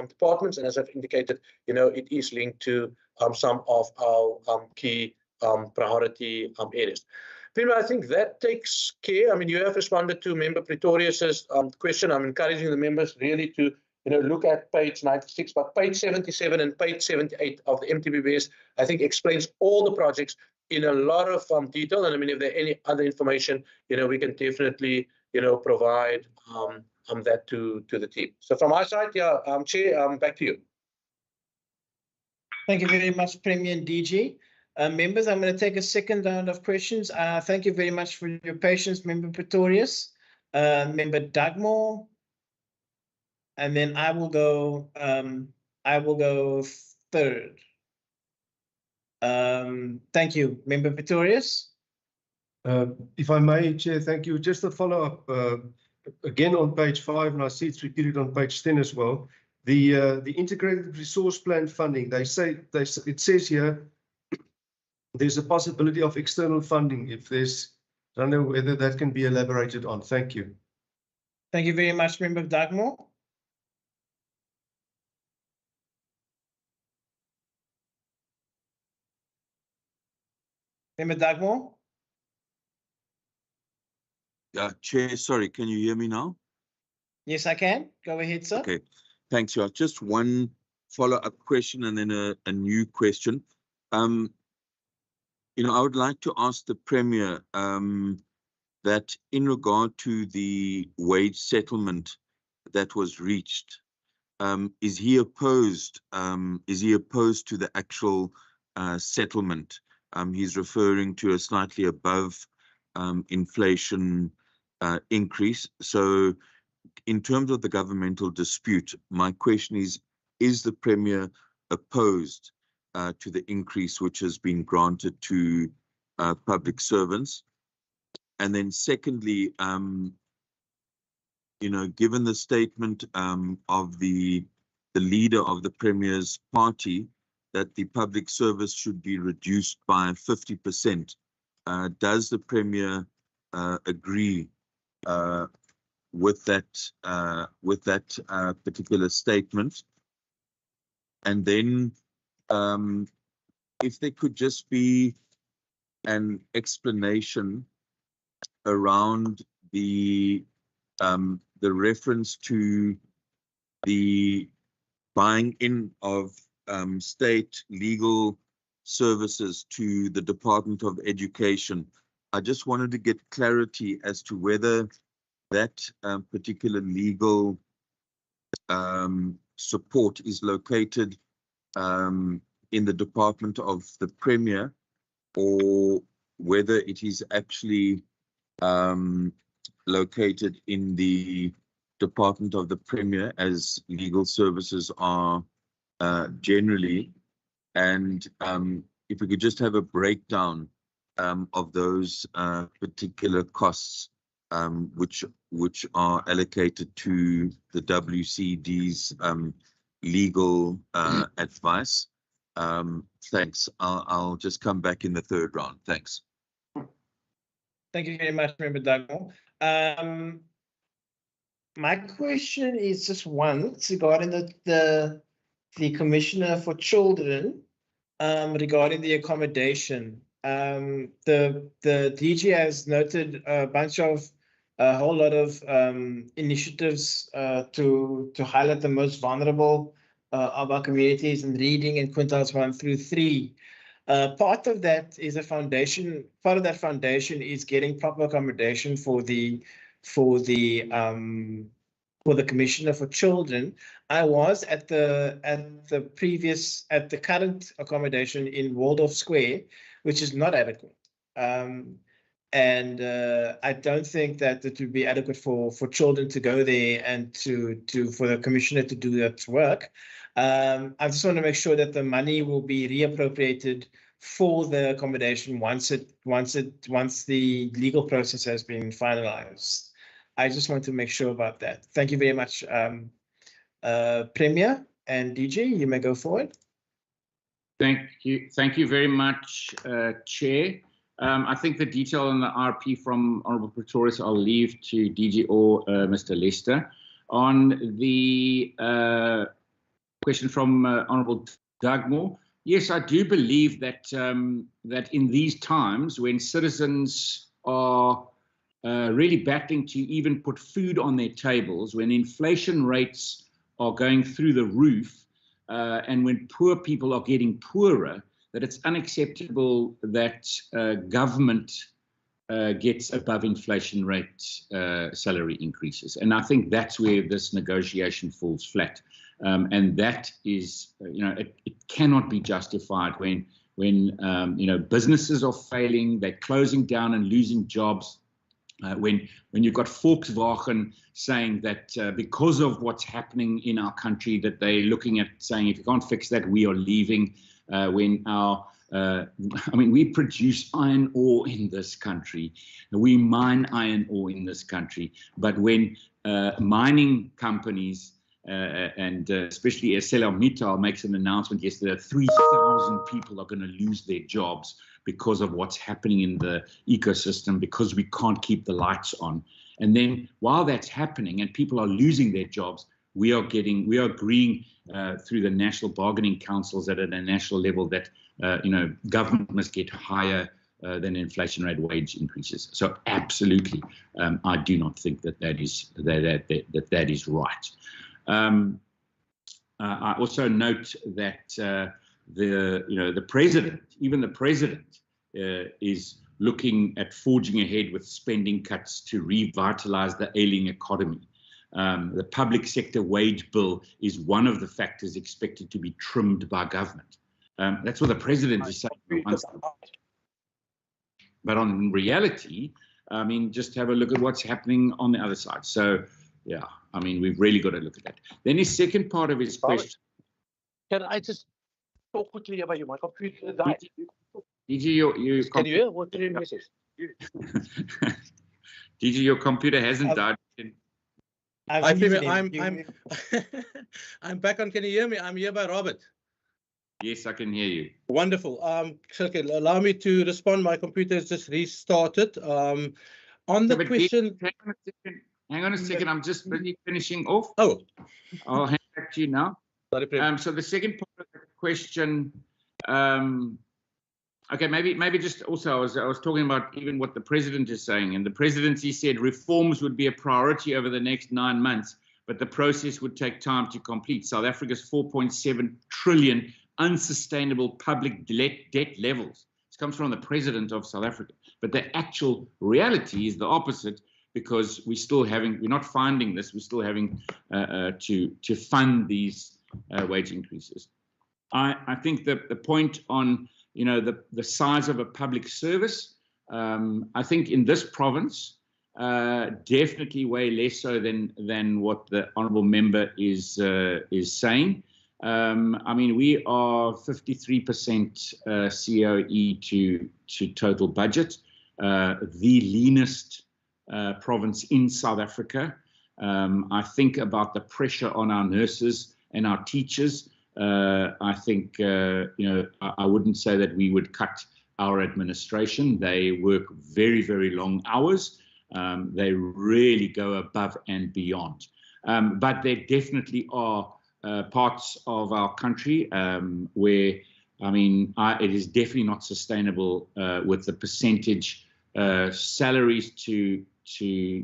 departments. And as I've indicated, it is linked to some of our key priority areas. Premier, I think that takes care. You have responded to Member Pretorius's question. I'm encouraging the members really to look at page 96, but page 77 and page 78 of the MTBBS, I think, explains all the projects in a lot of detail. And if there are any other information, we can definitely, provide that to the team. So from my side, Chair, back to you. Thank you very much, Premier and DG. Members, I'm going to take a second round of questions. Thank you very much for your patience, Member Pretorius, Member Dugmore. And then I will go third. Thank you, Member Pretorius. If I may, Chair, thank you. Just a follow-up, again on page 5, and I see it's repeated on page 10 as well. The integrated resource plan funding, it says here, there's a possibility of external funding if there's, I don't know whether that can be elaborated on. Thank you. Thank you very much, Member Dugmore. Member Dugmore? Chair, sorry, can you hear me now? Yes, I can. Go ahead, sir. Okay, thanks. Yeah, just one follow-up question and then a new question. You know, I would like to ask the Premier that in regard to the wage settlement that was reached, is he opposed to the actual settlement? He's referring to a slightly above inflation increase. So in terms of the governmental dispute, my question is the Premier opposed to the increase which has been granted to public servants? And then secondly, you know, given the statement of the leader of the Premier's party that the public service should be reduced by 50%, does the Premier agree with that particular statement? And then if there could just be an explanation around the reference to the buying in of state legal services to the Department of Education. I just wanted to get clarity as to whether that particular legal support is located in the Department of the Premier, or whether it is actually located in the Department of the Premier, as legal services are generally. And if we could just have a breakdown of those particular costs which are allocated to the WCD's legal advice. Thanks. I'll just come back in the third round. Thanks. Thank you very much, Member Dugmore. My question is just one regarding the Commissioner for Children regarding the accommodation. The DG has noted a whole lot of initiatives to highlight the most vulnerable of our communities in reading in quintiles 1 through 3. Part of that is a foundation. Part of that foundation is getting proper accommodation for the Commissioner for Children. I was at the current accommodation in Waldorf Square, which is not adequate. And I don't think that it would be adequate for children to go there and for the Commissioner to do that work. I just want to make sure that the money will be reappropriated for the accommodation once the legal process has been finalized. I just want to make sure about that. Thank you very much, Premier and DG. You may go forward. Thank you very much, Chair. I think the detail on the RP from Honourable Pretorius I'll leave to DG or Mr. Lester. On the question from Honourable Dugmore, yes, I do believe that that in these times when citizens are really battling to even put food on their tables, when inflation rates are going through the roof, and when poor people are getting poorer, that it's unacceptable that government gets above inflation rate salary increases. And I think that's where this negotiation falls flat. And that is, it cannot be justified when businesses are failing, they're closing down and losing jobs. When you've got Volkswagen saying that because of what's happening in our country, that they're looking at saying, if you can't fix that, we are leaving. When our I mean, we produce iron ore in this country. We mine iron ore in this country. But when mining companies, and especially ArcelorMittal makes an announcement yesterday that 3,000 people are going to lose their jobs because of what's happening in the ecosystem, because we can't keep the lights on. And then while that's happening and people are losing their jobs, we are agreeing through the national bargaining councils at a national level that government must get higher than inflation rate wage increases. So absolutely, I do not think that is right. I also note that the president, even the president, is looking at forging ahead with spending cuts to revitalize the ailing economy. The public sector wage bill is one of the factors expected to be trimmed by government. That's what the president is saying. But on reality, I mean, just have a look at what's happening on the other side. So, yeah, I mean, we've really got to look at that. Then his second part of his question. Can I just talk quickly about you? My computer died. DG, Can you hear what the message? DG, your computer hasn't died. I'm back on. Can you hear me? I'm here by Robert. Yes, I can hear you. Wonderful. Okay, allow me to respond. My computer has just restarted. On the question. Hang on a second. I'm just busy finishing off. Oh, I'll hand back to you now. Sorry, so the second part of the question. Okay, maybe just also I was talking about even what the president is saying, and the presidency said reforms would be a priority over the next 9 months, but the process would take time to complete. South Africa's 4.7 trillion unsustainable public debt levels. This comes from the president of South Africa, but the actual reality is the opposite, because we're not finding this. We're still having to fund these wage increases. I think that the point on the size of a public service, I think in this province, definitely way less so than what the honourable member is saying. I mean, we are 53% COE to total budget, the leanest province in South Africa. I think about the pressure on our nurses and our teachers. I think, I wouldn't say that we would cut our administration. They work very, very long hours. They really go above and beyond. But there definitely are parts of our country where, I mean, it is definitely not sustainable with the percentage salaries to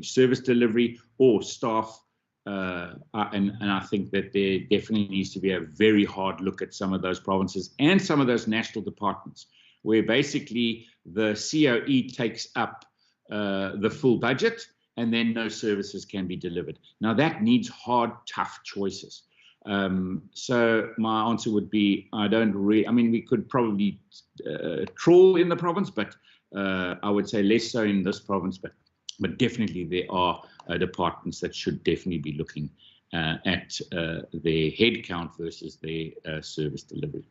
service delivery or staff. And I think that there definitely needs to be a very hard look at some of those provinces and some of those national departments, where basically the COE takes up the full budget and then no services can be delivered. Now that needs hard, tough choices. So my answer would be, I mean, we could probably trawl in the province, but I would say less so in this province, but definitely there are departments that should definitely be looking at their head count versus their service delivery.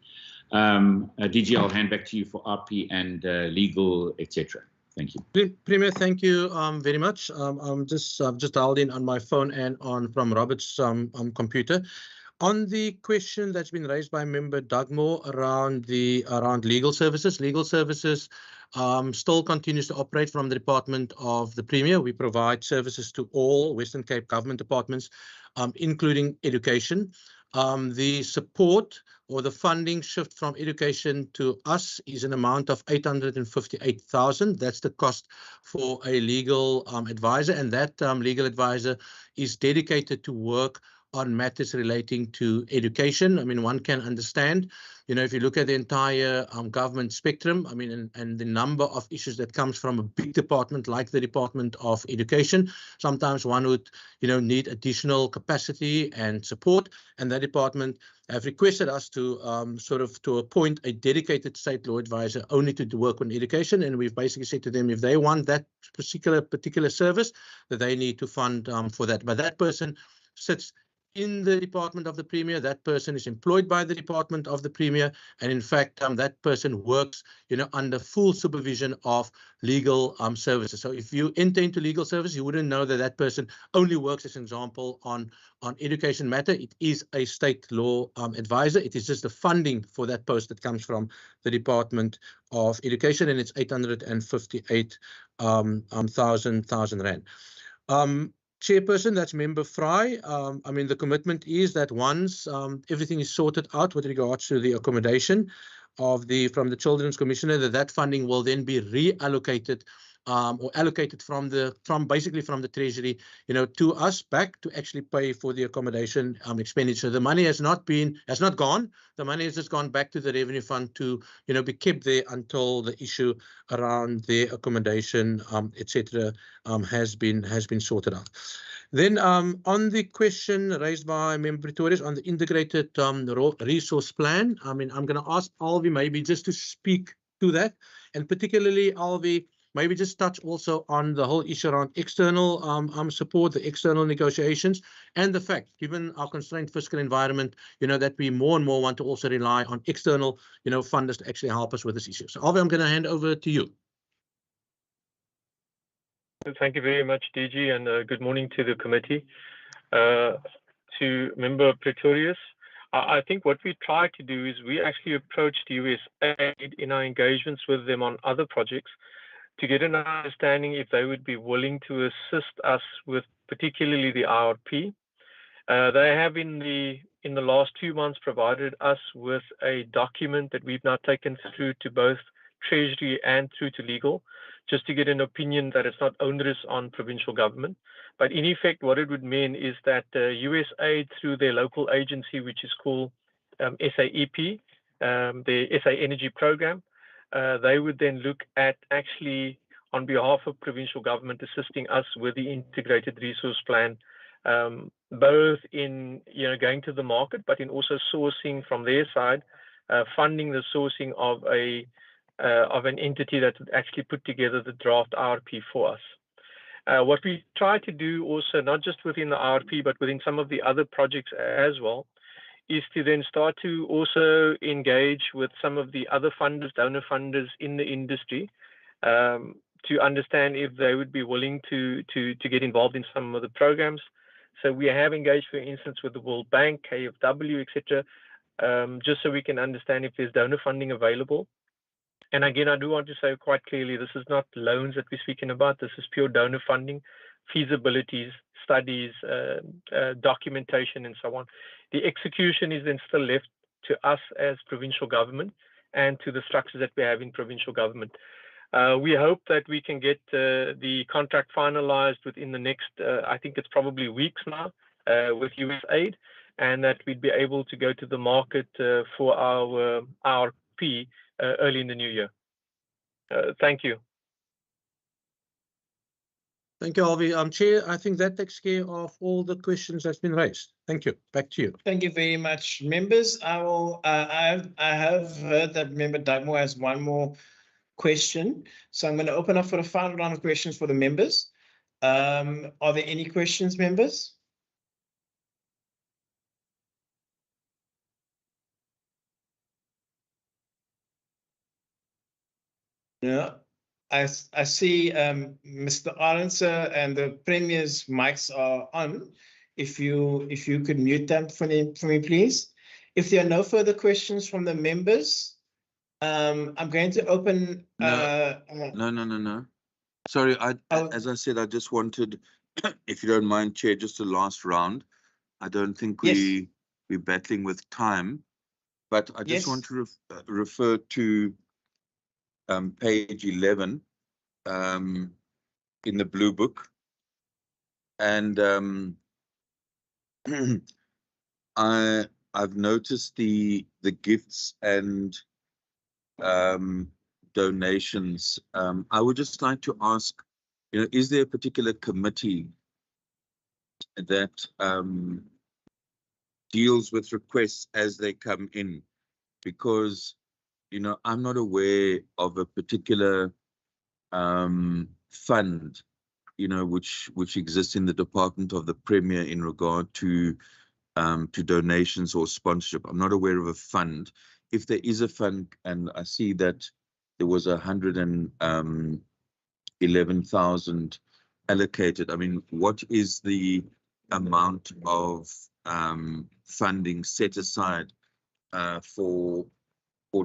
DG, I'll hand back to you for RP and legal, etc. Thank you. Premier, thank you very much. I've just dialed in on my phone and from Robert's computer. On the question that's been raised by member Dugmore around legal services, still continues to operate from the Department of the Premier. We provide services to all Western Cape government departments, including education. The support or the funding shift from education to us is an amount of 858,000. That's the cost for a legal advisor, and that legal advisor is dedicated to work on matters relating to education. I mean, one can understand, if you look at the entire government spectrum, I mean, and the number of issues that comes from a big department like the Department of Education, sometimes one would, need additional capacity and support. And that department have requested us to to appoint a dedicated state law advisor only to work on education. And we've basically said to them, if they want that particular service, that they need to fund for that. But that person sits in the department of the Premier. That person is employed by the department of the Premier, and in fact, that person works, under full supervision of legal services. So if you enter into legal service, you wouldn't know that that person only works, as an example, on education matter. It is a state law advisor. It is just the funding for that post that comes from the Department of Education, and it's 858,000 rand. Chairperson, that's Member Fry. I mean, the commitment is that once everything is sorted out with regards to the accommodation from the Children's Commissioner, that funding will then be reallocated or allocated from basically from the Treasury, to us back to actually pay for the accommodation expenditure. The money has not gone. The money has just gone back to the revenue fund to, be kept there until the issue around the accommodation, etc., has been sorted out. Then on the question raised by Member Pretorius on the integrated resource plan, I mean, I'm going to ask Alvi maybe just to speak to that, and particularly Alvi, maybe just touch also on the whole issue around external support, the external negotiations, and the fact, given our constrained fiscal environment, that we more and more want to also rely on external, funders to actually help us with this issue. So, Alvi, I'm going to hand over to you. Thank you very much, DG, and good morning to the committee. To Member Pretorius, I think what we try to do is we actually approached USAID in our engagements with them on other projects to get an understanding if they would be willing to assist us with particularly the IRP. They have in the last 2 months provided us with a document that we've now taken through to both Treasury and through to legal, just to get an opinion that it's not onerous on provincial government. But in effect, what it would mean is that USAID, through their local agency, which is called SAEP, the SA Energy Program, they would then look at actually, on behalf of provincial government, assisting us with the integrated resource plan, both in going to the market, but in also sourcing from their side, funding the sourcing of an entity that would actually put together the draft IRP for us. What we try to do also, not just within the IRP, but within some of the other projects as well, is to then start to also engage with some of the other funders, donor funders in the industry, to understand if they would be willing to get involved in some of the programs. So we have engaged, for instance, with the World Bank, KfW, etc., just so we can understand if there's donor funding available. And again, I do want to say quite clearly, this is not loans that we're speaking about. This is pure donor funding, feasibilities, studies, documentation, and so on. The execution is then still left to us as provincial government and to the structures that we have in provincial government. We hope that we can get the contract finalized within the next, I think it's probably weeks now, with USAID, and that we'd be able to go to the market for our RP early in the new year. Thank you. Thank you, Alvi. Chair, I think that takes care of all the questions that's been raised. Thank you. Back to you. Thank you very much, members. I have heard that Member Dugmore has one more question, so I'm going to open up for a final round of questions for the members. Are there any questions, members? No. I see Mr. Arendse and the Premier's mics are on. If you could mute them for me, please. If there are no further questions from the members, I'm going to open. No. Sorry, as I said, I just wanted, if you don't mind, Chair, just a last round. I don't think we're battling with time, but I just want to refer to page 11 in the Blue Book, and I've noticed the gifts and donations. I would just like to ask, is there a particular committee that deals with requests as they come in? Because I'm not aware of a particular fund, which exists in the Department of the Premier in regard to to donations or sponsorship. I'm not aware of a fund. If there is a fund, and I see that there was 111,000 allocated, I mean, what is the amount of funding set aside for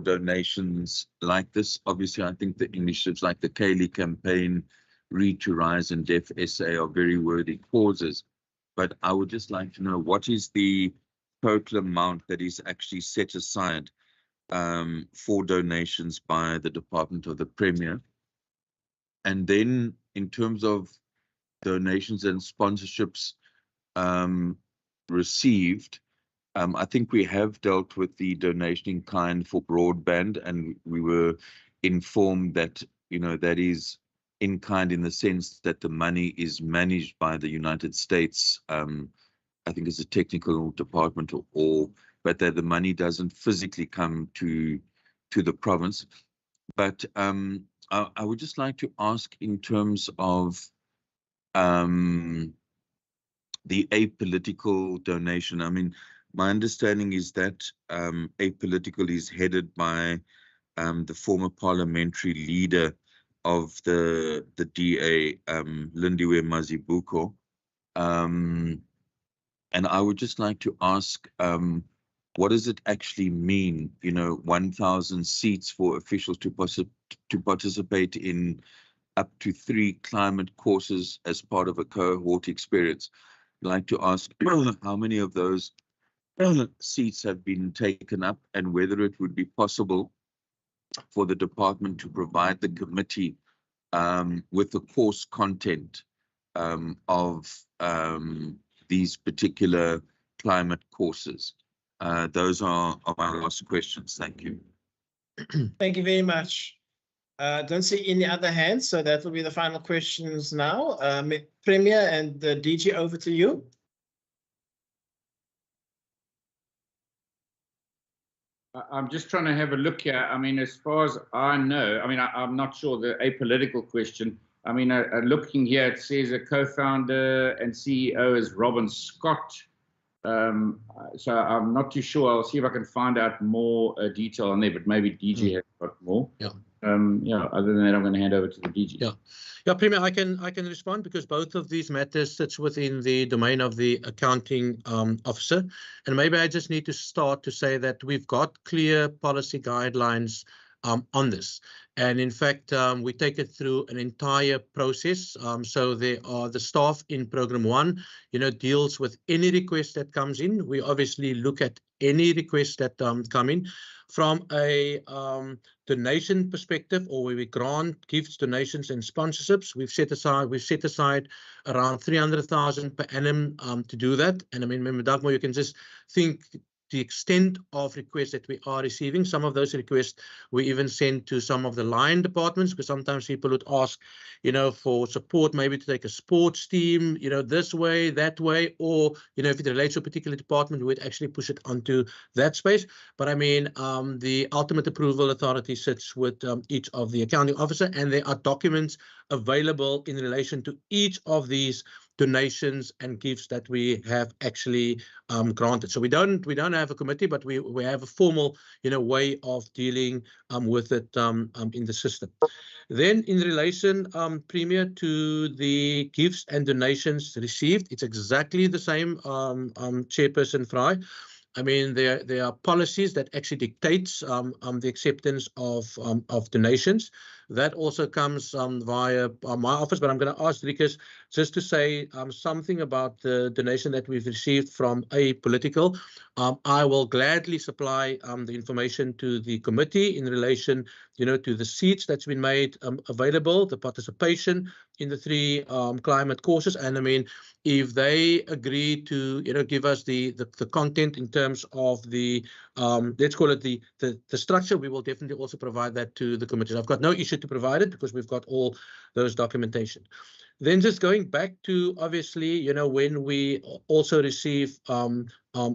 donations like this? Obviously, I think the initiatives like the Kaylee campaign, Read to Rise, and Deaf SA are very worthy causes. But I would just like to know, what is the total amount that is actually set aside for donations by the Department of the Premier? And then in terms of donations and sponsorships received, I think we have dealt with the donation in kind for broadband, and we were informed that, you know, that is in kind in the sense that the money is managed by the United States. I think it's a technical department, but that the money doesn't physically come to the province. But I would just like to ask in terms of the apolitical donation. I mean, my understanding is that apolitical is headed by the former parliamentary leader of the DA, Lindiwe Mazibuko. And I would just like to ask, what does it actually mean, you know, 1,000 seats for officials to participate in up to 3 climate courses as part of a cohort experience? I'd like to ask how many of those seats have been taken up, and whether it would be possible for the department to provide the committee with the course content of these particular climate courses. Those are my last questions. Thank you. Thank you very much. Don't see any other hands, so that will be the final questions now. Premier and the DG, over to you. I'm just trying to have a look here. I mean, as far as I know, I mean, I'm not sure the apolitical question. I mean, looking here, it says a co-founder and CEO is Robin Scott. So I'm not too sure. I'll see if I can find out more detail on there, but maybe DG has got more. Yeah. Yeah, other than that, I'm going to hand over to the DG. Yeah, Premier, I can respond, because both of these matters sits within the domain of the accounting officer. And maybe I just need to start to say that we've got clear policy guidelines on this. And in fact, we take it through an entire process. So there are the staff in Program 1, you know, deals with any request that comes in. We obviously look at any requests that come in. From a donation perspective, or where we grant gifts, donations, and sponsorships, we've set aside around 300,000 per annum to do that. And I mean, remember, Dagmar, you can just think the extent of requests that we are receiving. Some of those requests we even send to some of the line departments, because sometimes people would ask, you know, for support, maybe to take a sports team, you know, this way, that way, or, you know, if it relates to a particular department, we'd actually push it onto that space. But I mean, the ultimate approval authority sits with each of the accounting officer, and there are documents available in relation to each of these donations and gifts that we have actually granted. So we don't have a committee, but we have a formal, you know, way of dealing with it in the system. Then in relation, Premier, to the gifts and donations received, it's exactly the same, Chairperson Fry. I mean, there are policies that actually dictates the acceptance of donations. That also comes via my office, but I'm going to ask Rikus just to say something about the donation that we've received from apolitical. I will gladly supply the information to the committee in relation, you know, to the seats that's been made available, the participation in the 3 climate courses. And I mean, if they agree to, you know, give us the content in terms of the let's call it the structure, we will definitely also provide that to the committee. I've got no issue to provide it, because we've got all those documentation. Then just going back to, obviously, you know, when we also receive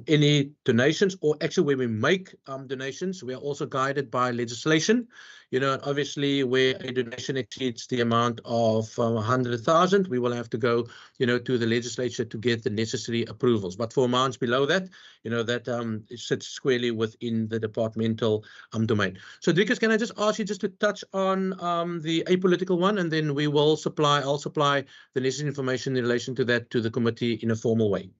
any donations, or actually when we make donations, we are also guided by legislation. You know, obviously where a donation exceeds the amount of 100,000, we will have to go, you know, to the legislature to get the necessary approvals. But for amounts below that, you know, that it sits squarely within the departmental domain. So Driekus, can I just ask you just to touch on the apolitical one, and then I'll supply the necessary information in relation to that to the committee in a formal way.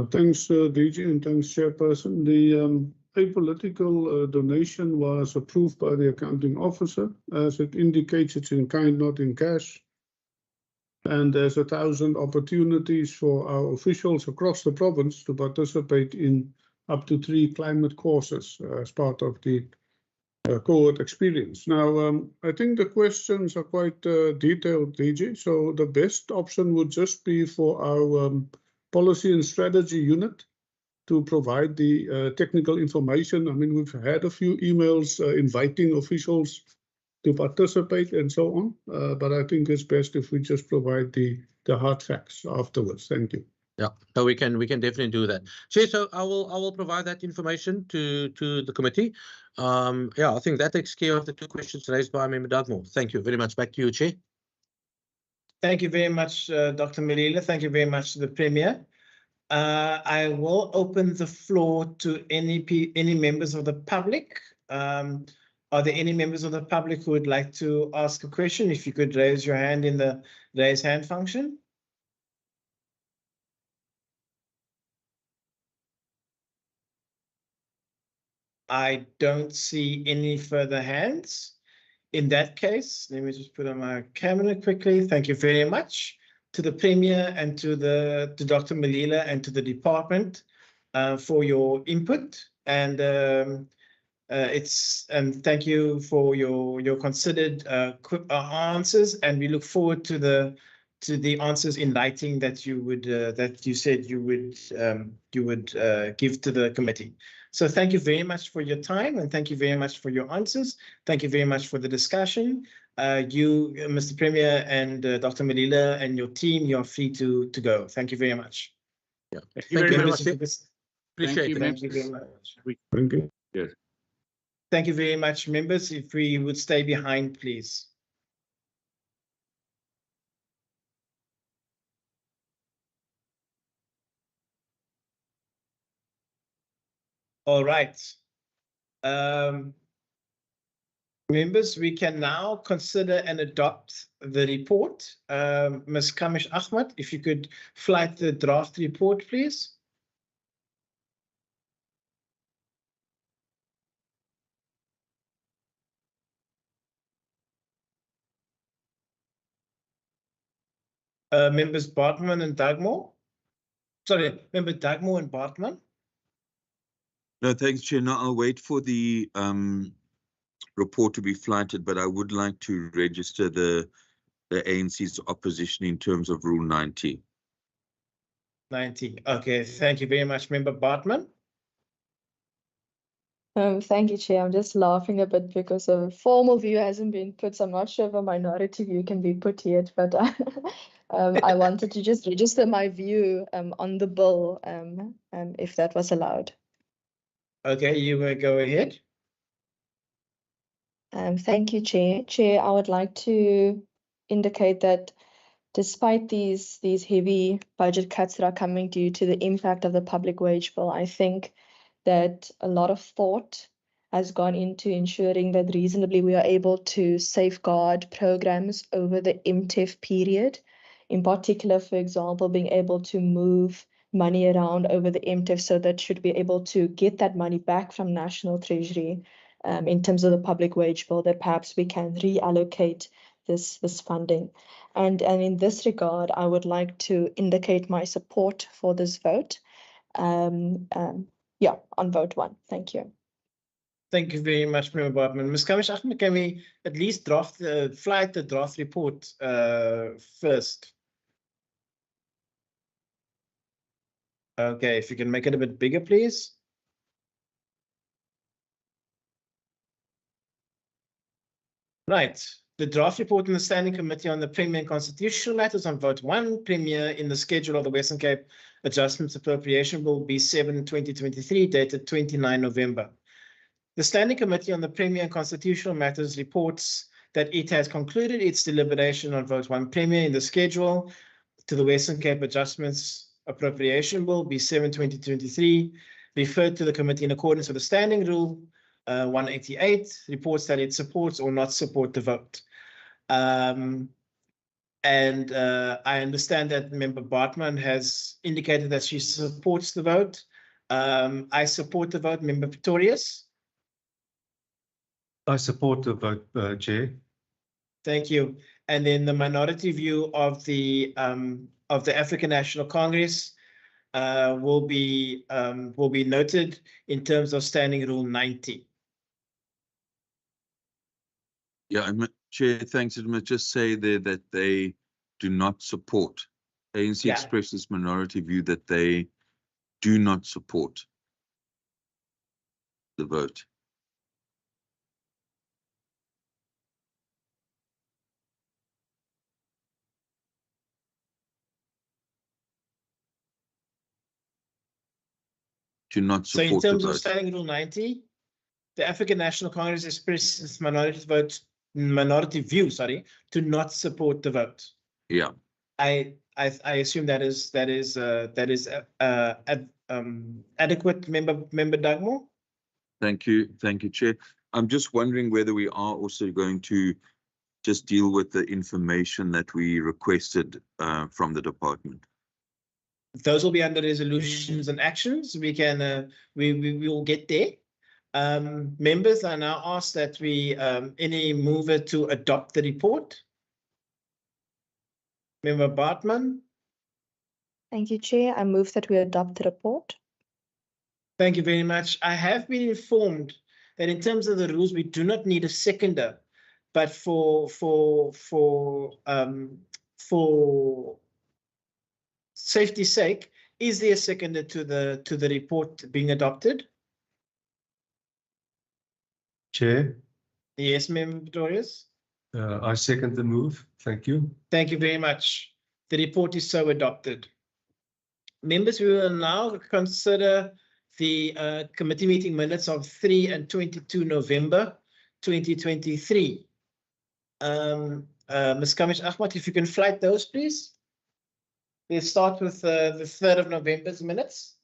Thanks, DG, and thanks, Chairperson. The apolitical donation was approved by the accounting officer. As it indicates, it's in kind, not in cash. And there's 1,000 opportunities for our officials across the province to participate in up to 3 climate courses as part of the cohort experience. Now, I think the questions are quite detailed, DG. So the best option would just be for our policy and strategy unit to provide the technical information. I mean, we've had a few emails inviting officials to participate and so on, but I think it's best if we just provide the hard facts afterwards. Thank you. Yeah, so we can definitely do that. Chair, so I will provide that information to the committee. Yeah, I think that takes care of the 2 questions raised by Member Dugmore. Thank you very much. Back to you, Chair. Thank you very much, Dr. Malila. Thank you very much to the Premier. I will open the floor to any members of the public. Are there any members of the public who would like to ask a question? If you could raise your hand in the raise hand function. I don't see any further hands. In that case, let me just put on my camera quickly. Thank you very much to the Premier and to Dr. Malila and to the department for your input, and thank you for your considered quick answers, and we look forward to the answers in writing that you said you would give to the committee. So thank you very much for your time, and thank you very much for your answers. Thank you very much for the discussion. You, Mr. Premier, and Dr. Malila and your team, you are free to go. Thank you very much. Yeah. Thank you very much. Appreciate it. Thank you very much. Thank you. Yes. Thank you very much, members. If we would stay behind, please. All right. Members, we can now consider and adopt the report. Ms. Kamish Ahmad, if you could flight the draft report, please. Members Bartman and Dugmore. Sorry, Member Dugmore and Bartman. No, thanks, Chair. Now I'll wait for the report to be flighted, but I would like to register the ANC's opposition in terms of Rule 90. 90. Okay, thank you very much, Member Bartman. Thank you, Chair. I'm just laughing a bit because a formal view hasn't been put, so I'm not sure if a minority view can be put yet, but I wanted to just register my view on the bill, if that was allowed. Okay, you may go ahead. Thank you, Chair. Chair, I would like to indicate that despite these heavy budget cuts that are coming due to the impact of the public wage bill, I think that a lot of thought has gone into ensuring that reasonably we are able to safeguard programs over the MTEF period. In particular, for example, being able to move money around over the MTEF so that should be able to get that money back from National Treasury in terms of the public wage bill, that perhaps we can reallocate this funding. And in this regard, I would like to indicate my support for this vote. Yeah, on vote 1. Thank you. Thank you very much, Member Bartman. Ms. Kamish Ahmed, can we at least flight the draft report first? Okay, if you can make it a bit bigger, please. Right, The draft report in the Standing Committee on the Premier and Constitutional Matters on vote 1, Premier in the schedule of the Western Cape Adjustments Appropriation Bill B7 2023, dated 29 November. The Standing Committee on the Premier and Constitutional Matters reports that it has concluded its deliberation on vote 1, Premier in the schedule to the Western Cape Adjustments Appropriation Bill B7 2023, referred to the committee in accordance with the Standing Rule 188, reports that it supports or not support the vote. I understand that Member Bartman has indicated that she supports the vote. I support the vote. Member Pretorius? I support the vote, Chair. Thank you. And then the minority view of the African National Congress will be noted in terms of Standing Rule 90. Yeah, Chair, thanks. I must just say there that they do not support. ANC Yeah. expresses minority view that they do not support the vote. Do not So in support the terms of vote. Standing Rule 90, the African National Congress expresses minority view, to not support the vote. Yeah. I assume that is adequate, Member Dugmore. Thank you, Chair. I'm just wondering whether we are also going to just deal with the information that we requested from the department. Those will be under resolutions and actions. We can we will get there. Members, I now ask that we any mover to adopt the report. Member Bartman. Thank you, Chair. I move that we adopt the report. Thank you very much. I have been informed that in terms of the rules, we do not need a seconder, but for safety's sake, is there a seconder to the report being adopted? Chair, Yes, Member Pretorius. I second the move. Thank you. Thank you very much. The report is so adopted. Members, we will now consider the committee meeting minutes of 3 and 22 November 2023. Ms. Kamish Ahmad, if you can flight those, please. We'll start with the 3rd of November's minutes.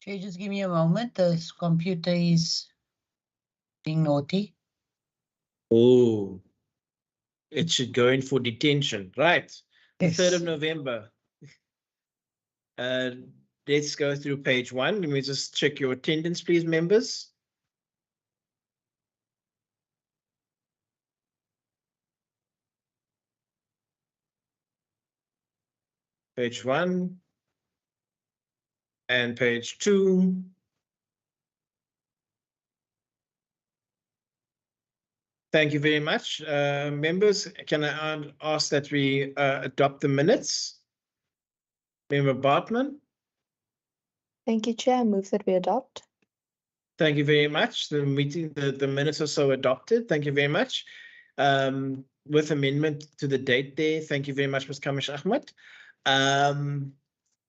Chair, just give me a moment. This computer is being naughty. Oh, it should go in for detention, right? The Yes. 3rd of November. Let's go through page 1. Let me just check your attendance, please, members. Page 1 and page 2. Thank you very much. Members, can I ask that we adopt the minutes? Member Bartman. Thank you, Chair. I move that we adopt. Thank you very much. The minutes are so adopted. Thank you very much. With amendment to the date there. Thank you very much, Ms. Kamish Ahmad.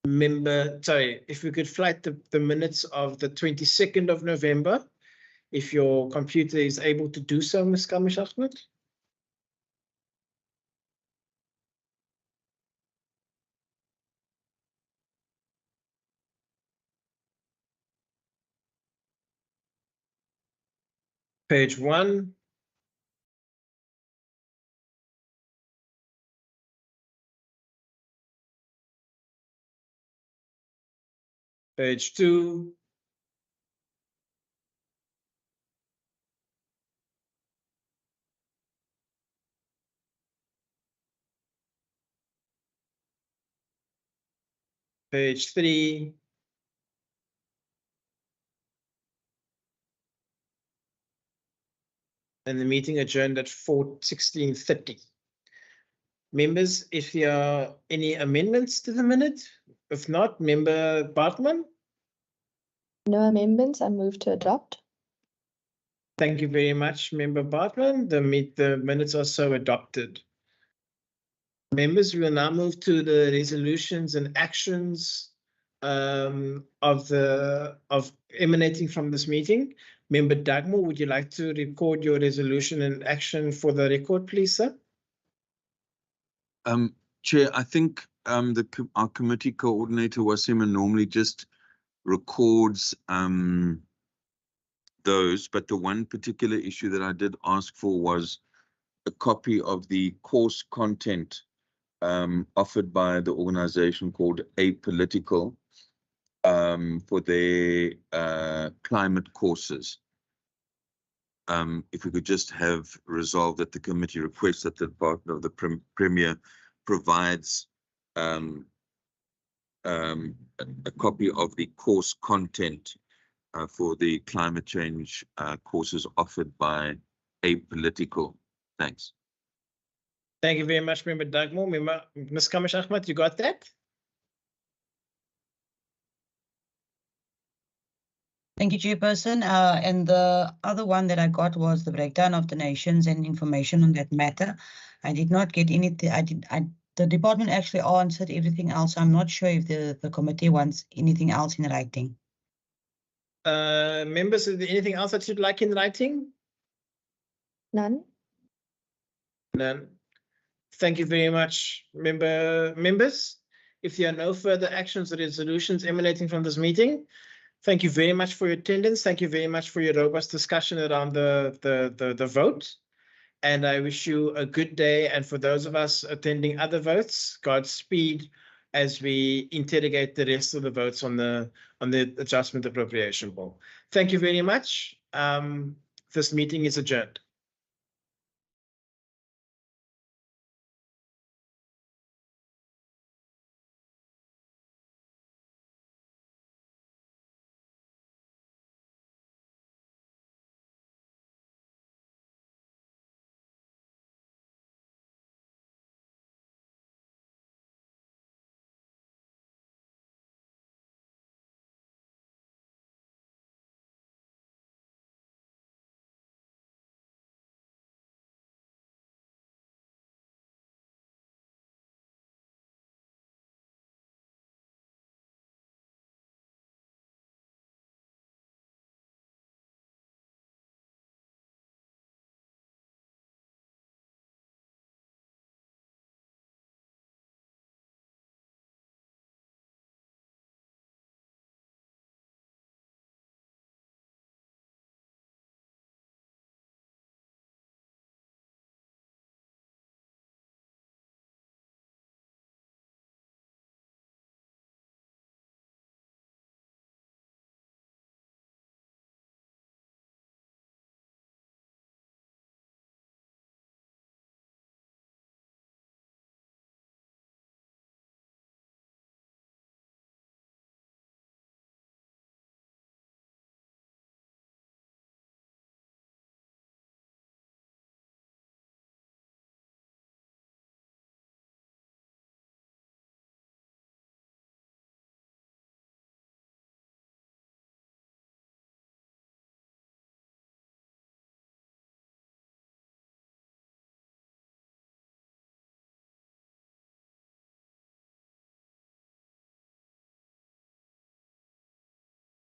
If we could flight the minutes of the 22nd of November, if your computer is able to do so, Ms. Kamish Ahmad. Page 1. Page 2. page 3. And the meeting adjourned at 16:30. Members, if there are any amendments to the minute, if not, Member Bartman. No amendments. I move to adopt. Thank you very much, Member Bartman. The minutes are so adopted. Members, we will now move to the resolutions and actions of emanating from this meeting. Member Dagmore, would you like to record your resolution and action for the record, please, sir? Chair, I think our committee coordinator, Wasima, normally just records those, but the one particular issue that I did ask for was a copy of the course content offered by the organization called Apolitical for their climate courses. If we could just have resolved that the committee requests that the Department of the Premier provides a copy of the course content for the climate change courses offered by Apolitical. Thanks. Thank you very much, Member Dagmore. Ms. Kamish Ahmed, you got that? Thank you, Chairperson. And the other one that I got was the breakdown of donations and information on that matter. I did not get anything. The department actually answered everything else. I'm not sure if the committee wants anything else in writing. Members, is there anything else that you'd like in writing? None. None. Thank you very much, members. If there are no further actions or resolutions emanating from this meeting, thank you very much for your attendance. Thank you very much for your robust discussion around the vote. And I wish you a good day. And for those of us attending other votes, Godspeed as we interrogate the rest of the votes on the adjustment appropriation bill. Thank you very much. This meeting is adjourned.